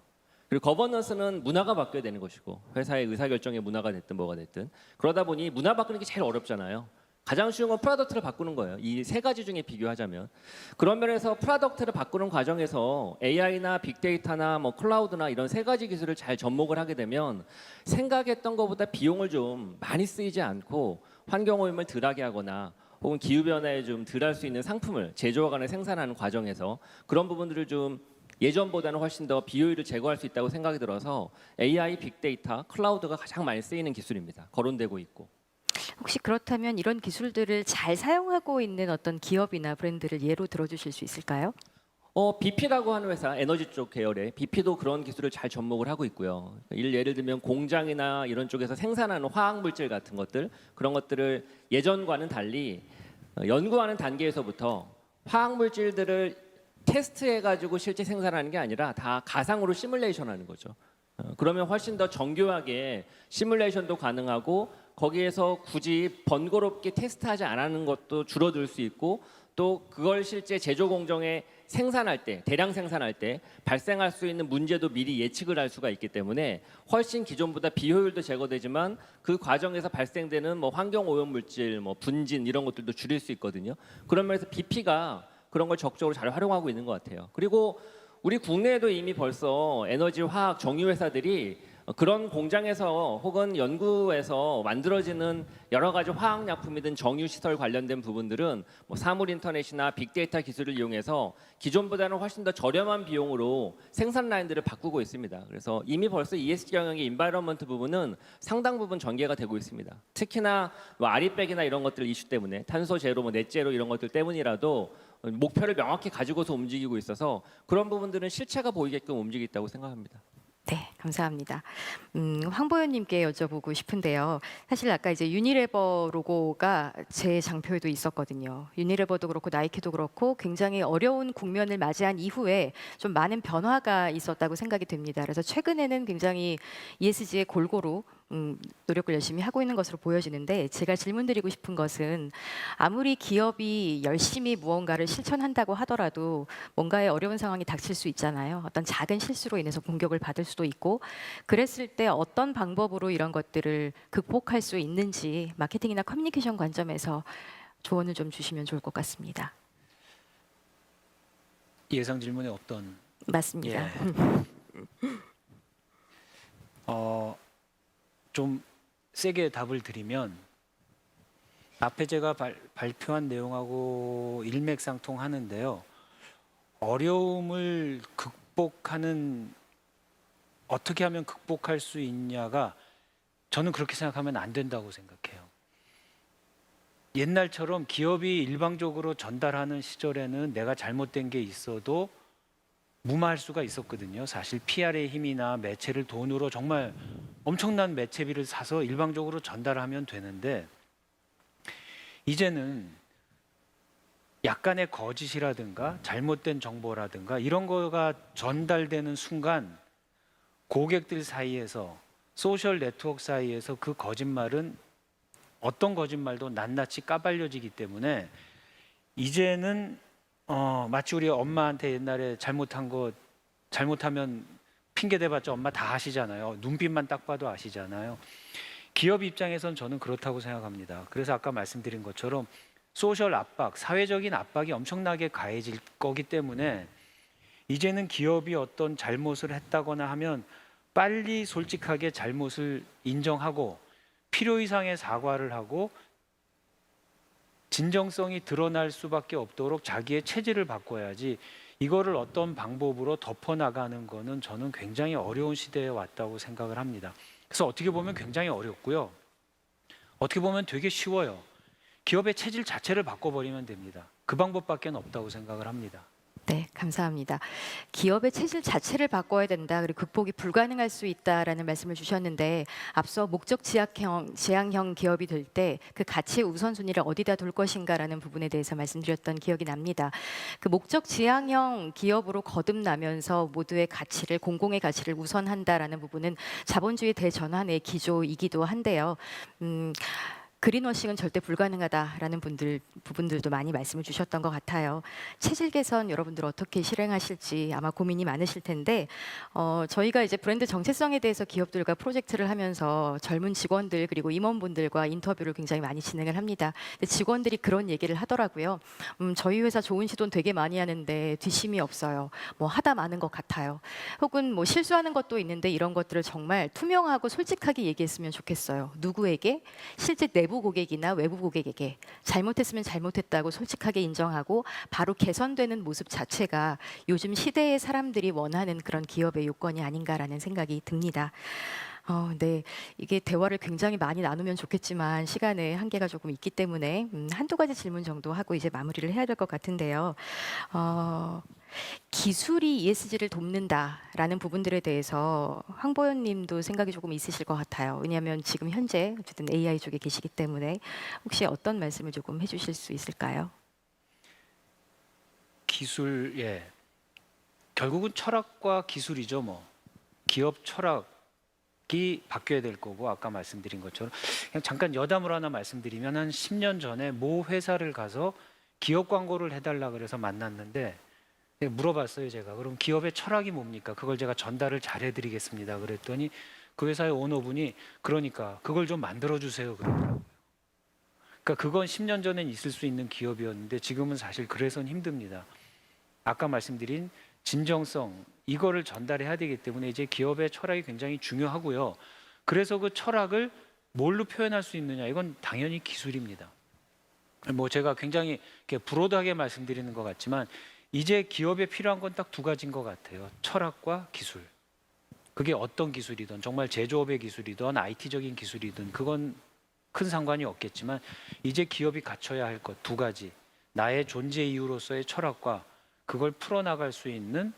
그리고 거버넌스는 문화가 바뀌어야 되는 것이고 회사의 의사결정의 문화가 됐든 뭐가 됐든 그러다 보니 문화 바꾸는 게 제일 어렵잖아요. 가장 쉬운 건 프로덕트를 바꾸는 거예요. 이 세 가지 중에 비교하자면 그런 면에서 프로덕트를 바꾸는 과정에서 AI나 빅데이터나 뭐 클라우드나 이런 세 가지 기술을 잘 접목을 하게 되면 생각했던 것보다 비용을 좀 많이 쓰이지 않고 환경 오염을 덜하게 하거나 혹은 기후 변화에 좀 덜할 수 있는 상품을 제조하거나 생산하는 과정에서 그런 부분들을 좀 예전보다는 훨씬 더 비효율을 제거할 수 있다고 생각이 들어서 AI, 빅데이터, 클라우드가 가장 많이 쓰이는 기술입니다. 거론되고 있고.
혹시 그렇다면 이런 기술들을 잘 사용하고 있는 어떤 기업이나 브랜드를 예로 들어주실 수 있을까요?
BP라고 하는 회사, 에너지 쪽 계열의 BP도 그런 기술을 잘 접목을 하고 있고요. 예를 들면 공장이나 이런 쪽에서 생산하는 화학 물질 같은 것들 그런 것들을 예전과는 달리 연구하는 단계에서부터 화학 물질들을 테스트해가지고 실제 생산하는 게 아니라 다 가상으로 시뮬레이션하는 거죠. 그러면 훨씬 더 정교하게 시뮬레이션도 가능하고 거기에서 굳이 번거롭게 테스트하지 않는 것도 줄어들 수 있고 또 그걸 실제 제조 공정에 생산할 때 대량 생산할 때 발생할 수 있는 문제도 미리 예측을 할 수가 있기 때문에 훨씬 기존보다 비효율도 제거되지만 그 과정에서 발생되는 뭐 환경 오염 물질, 뭐 분진 이런 것들도 줄일 수 있거든요. 그런 면에서 BP가 그런 걸 적극적으로 잘 활용하고 있는 것 같아요. 그리고 우리 국내에도 이미 벌써 에너지, 화학, 정유 회사들이 그런 공장에서 혹은 연구에서 만들어지는 여러 가지 화학약품이든 정유 시설 관련된 부분들은 뭐 사물 인터넷이나 빅데이터 기술을 이용해서 기존보다는 훨씬 더 저렴한 비용으로 생산 라인들을 바꾸고 있습니다. 그래서 이미 벌써 ESG 경영의 인바이러먼트 부분은 상당 부분 전개가 되고 있습니다. 특히나 뭐 아리백이나 이런 것들 이슈 때문에 탄소 제로, 뭐 넷제로 이런 것들 때문이라도 목표를 명확히 가지고서 움직이고 있어서 그런 부분들은 실체가 보이게끔 움직이고 있다고 생각합니다.
네, 감사합니다. 황보현님께 여쭤보고 싶은데요. 사실 아까 이제 유니레버 로고가 제 장표에도 있었거든요. 유니레버도 그렇고 나이키도 그렇고 굉장히 어려운 국면을 맞이한 이후에 좀 많은 변화가 있었다고 생각이 됩니다. 그래서 최근에는 굉장히 ESG에 골고루 노력을 열심히 하고 있는 것으로 보여지는데 제가 질문드리고 싶은 것은 아무리 기업이 열심히 무언가를 실천한다고 하더라도 뭔가의 어려운 상황이 닥칠 수 있잖아요. 어떤 작은 실수로 인해서 공격을 받을 수도 있고 그랬을 때 어떤 방법으로 이런 것들을 극복할 수 있는지 마케팅이나 커뮤니케이션 관점에서 조언을 좀 주시면 좋을 것 같습니다.
예상 질문에 어떤
맞습니다.
좀 세게 답을 드리면 앞에 제가 발표한 내용하고 일맥상통하는데요. 어려움을 극복하는 어떻게 하면 극복할 수 있냐가 저는 그렇게 생각하면 안 된다고 생각해요. 옛날처럼 기업이 일방적으로 전달하는 시절에는 내가 잘못된 게 있어도 무마할 수가 있었거든요. 사실 PR의 힘이나 매체를 돈으로 정말 엄청난 매체비를 사서 일방적으로 전달하면 되는데 이제는 약간의 거짓이라든가 잘못된 정보라든가 이런 거가 전달되는 순간 고객들 사이에서 소셜 네트워크 사이에서 그 거짓말은 어떤 거짓말도 낱낱이 까발려지기 때문에 이제는 마치 우리 엄마한테 옛날에 잘못하면 핑계 대봤자 엄마 다 아시잖아요. 눈빛만 딱 봐도 아시잖아요. 기업 입장에선 저는 그렇다고 생각합니다. 그래서 아까 말씀드린 것처럼 소셜 압박, 사회적인 압박이 엄청나게 가해질 거기 때문에 이제는 기업이 어떤 잘못을 했다거나 하면 빨리 솔직하게 잘못을 인정하고 필요 이상의 사과를 하고 진정성이 드러날 수밖에 없도록 자기의 체질을 바꿔야지 이거를 어떤 방법으로 덮어나가는 거는 저는 굉장히 어려운 시대에 왔다고 생각을 합니다. 그래서 어떻게 보면 굉장히 어렵고요. 어떻게 보면 되게 쉬워요. 기업의 체질 자체를 바꿔버리면 됩니다. 그 방법밖에 없다고 생각을 합니다.
네, 감사합니다. 기업의 체질 자체를 바꿔야 된다. 그리고 극복이 불가능할 수 있다라는 말씀을 주셨는데 앞서 목적 지향형 기업이 될 때 그 가치의 우선순위를 어디다 둘 것인가라는 부분에 대해서 말씀드렸던 기억이 납니다. 그 목적 지향형 기업으로 거듭나면서 모두의 가치를 공공의 가치를 우선한다라는 부분은 자본주의 대전환의 기조이기도 한데요. 그린워싱은 절대 불가능하다라는 부분들도 많이 말씀을 주셨던 것 같아요. 체질 개선 여러분들 어떻게 실행하실지 아마 고민이 많으실 텐데 저희가 이제 브랜드 정체성에 대해서 기업들과 프로젝트를 하면서 젊은 직원들 그리고 임원분들과 인터뷰를 굉장히 많이 진행을 합니다. 근데 직원들이 그런 얘기를 하더라고요. 저희 회사 좋은 시도는 되게 많이 하는데 뒷심이 없어요. 뭐 하다 마는 것 같아요. 혹은 뭐 실수하는 것도 있는데 이런 것들을 정말 투명하고 솔직하게 얘기했으면 좋겠어요. 누구에게? 실제 내부 고객이나 외부 고객에게 잘못했으면 잘못했다고 솔직하게 인정하고 바로 개선되는 모습 자체가 요즘 시대의 사람들이 원하는 그런 기업의 요건이 아닌가라는 생각이 듭니다. 네, 이게 대화를 굉장히 많이 나누면 좋겠지만 시간의 한계가 조금 있기 때문에 한두 가지 질문 정도 하고 이제 마무리를 해야 될 것 같은데요. 기술이 ESG를 돕는다라는 부분들에 대해서 황보현 님도 생각이 조금 있으실 것 같아요. 왜냐하면 지금 현재 어쨌든 AI 쪽에 계시기 때문에 혹시 어떤 말씀을 조금 해주실 수 있을까요?
기술, 예. 결국은 철학과 기술이죠, 뭐. 기업 철학이 바뀌어야 될 거고, 아까 말씀드린 것처럼. 그냥 잠깐 여담을 하나 말씀드리면, 한 10년 전에 모 회사를 가서 기업 광고를 해달라 그래서 만났는데, 물어봤어요, 제가. 그럼 기업의 철학이 뭡니까? 그걸 제가 전달을 잘 해드리겠습니다. 그랬더니 그 회사의 오너분이 그러니까 그걸 좀 만들어주세요. 그러더라고요. 그러니까 그건 10년 전엔 있을 수 있는 기업이었는데 지금은 사실 그래서는 힘듭니다. 아까 말씀드린 진정성, 이거를 전달해야 되기 때문에 이제 기업의 철학이 굉장히 중요하고요. 그래서 그 철학을 뭘로 표현할 수 있느냐? 이건 당연히 기술입니다. 뭐 제가 굉장히 이렇게 브로드하게 말씀드리는 것 같지만 이제 기업에 필요한 건 딱 두 가지인 것 같아요. 철학과 기술. 그게 어떤 기술이든 정말 제조업의 기술이든 IT적인 기술이든 그건 큰 상관이 없겠지만 이제 기업이 갖춰야 할 것 두 가지. 나의 존재 이유로서의 철학과 그걸 풀어나갈 수 있는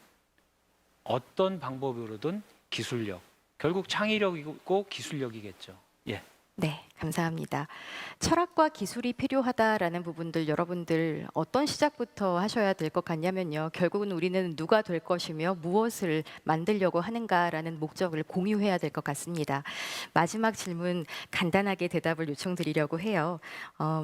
어떤 방법으로든 기술력. 결국 창의력이고 기술력이겠죠. 예.
네, 감사합니다. 철학과 기술이 필요하다라는 부분들 여러분들 어떤 시작부터 하셔야 될 것 같냐면요. 결국은 우리는 누가 될 것이며 무엇을 만들려고 하는가라는 목적을 공유해야 될 것 같습니다. 마지막 질문 간단하게 대답을 요청드리려고 해요.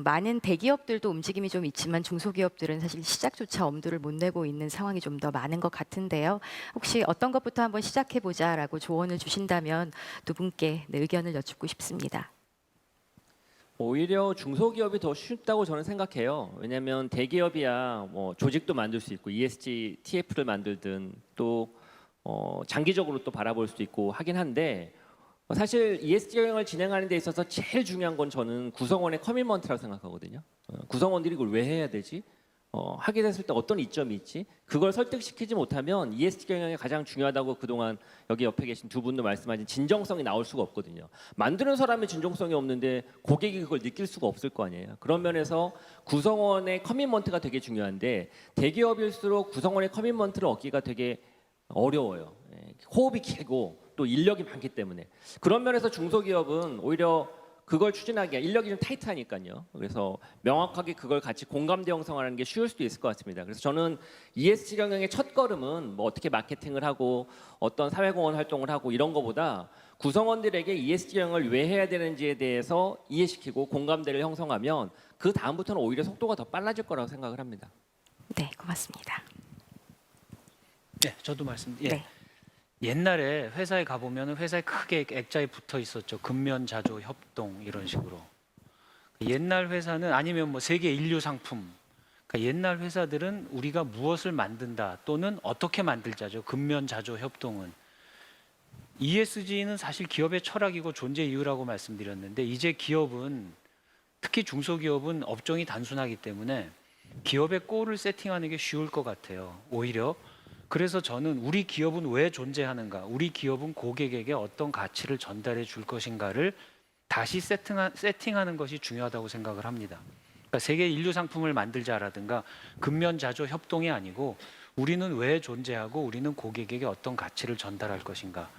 많은 대기업들도 움직임이 좀 있지만 중소기업들은 사실 시작조차 엄두를 못 내고 있는 상황이 좀 더 많은 것 같은데요. 혹시 어떤 것부터 한번 시작해보자라고 조언을 주신다면 두 분께 의견을 여쭙고 싶습니다.
오히려 중소기업이 더 쉽다고 저는 생각해요. 왜냐하면 대기업이야 뭐 조직도 만들 수 있고 ESG TF를 만들든 또 장기적으로 또 바라볼 수도 있고 하긴 한데 사실 ESG 경영을 진행하는 데 있어서 제일 중요한 건 저는 구성원의 커미먼트라고 생각하거든요. 구성원들이 이걸 왜 해야 되지? 하게 됐을 때 어떤 이점이 있지? 그걸 설득시키지 못하면 ESG 경영이 가장 중요하다고 그동안 여기 옆에 계신 두 분도 말씀하신 진정성이 나올 수가 없거든요. 만드는 사람이 진정성이 없는데 고객이 그걸 느낄 수가 없을 거 아니에요. 그런 면에서 구성원의 커미먼트가 되게 중요한데 대기업일수록 구성원의 커미먼트를 얻기가 되게 어려워요. 호흡이 길고 또 인력이 많기 때문에 그런 면에서 중소기업은 오히려 그걸 추진하기가 인력이 좀 타이트하니까요. 그래서 명확하게 그걸 같이 공감대 형성하는 게 쉬울 수도 있을 것 같습니다. 그래서 저는 ESG 경영의 첫 걸음은 뭐 어떻게 마케팅을 하고 어떤 사회공헌 활동을 하고 이런 거보다 구성원들에게 ESG 경영을 왜 해야 되는지에 대해서 이해시키고 공감대를 형성하면 그 다음부터는 오히려 속도가 더 빨라질 거라고 생각을 합니다.
네, 고맙습니다.
네, 저도 예.
네.
옛날에 회사에 가보면 회사에 크게 액자에 붙어 있었죠. 근면자조 협동 이런 식으로. 옛날 회사는 아니면 뭐 세계 인류 상품. 그러니까 옛날 회사들은 우리가 무엇을 만든다 또는 어떻게 만들자죠. 근면자조 협동은. ESG는 사실 기업의 철학이고 존재 이유라고 말씀드렸는데 이제 기업은 특히 중소기업은 업종이 단순하기 때문에 기업의 골을 세팅하는 게 쉬울 것 같아요. 오히려. 그래서 저는 우리 기업은 왜 존재하는가, 우리 기업은 고객에게 어떤 가치를 전달해 줄 것인가를 다시 세팅하는 것이 중요하다고 생각을 합니다. 그러니까 세계 인류 상품을 만들자라든가 근면자조 협동이 아니고 우리는 왜 존재하고 우리는 고객에게 어떤 가치를 전달할 것인가.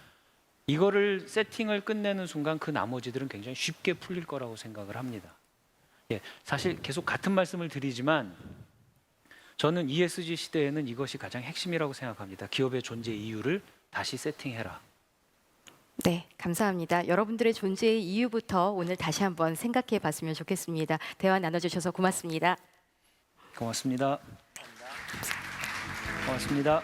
이거를 세팅을 끝내는 순간 그 나머지들은 굉장히 쉽게 풀릴 거라고 생각을 합니다. 예, 사실 계속 같은 말씀을 드리지만 저는 ESG 시대에는 이것이 가장 핵심이라고 생각합니다. 기업의 존재 이유를 다시 세팅해라.
네, 감사합니다. 여러분들의 존재의 이유부터 오늘 다시 한번 생각해 봤으면 좋겠습니다. 대화 나눠주셔서 고맙습니다.
고맙습니다. 고맙습니다.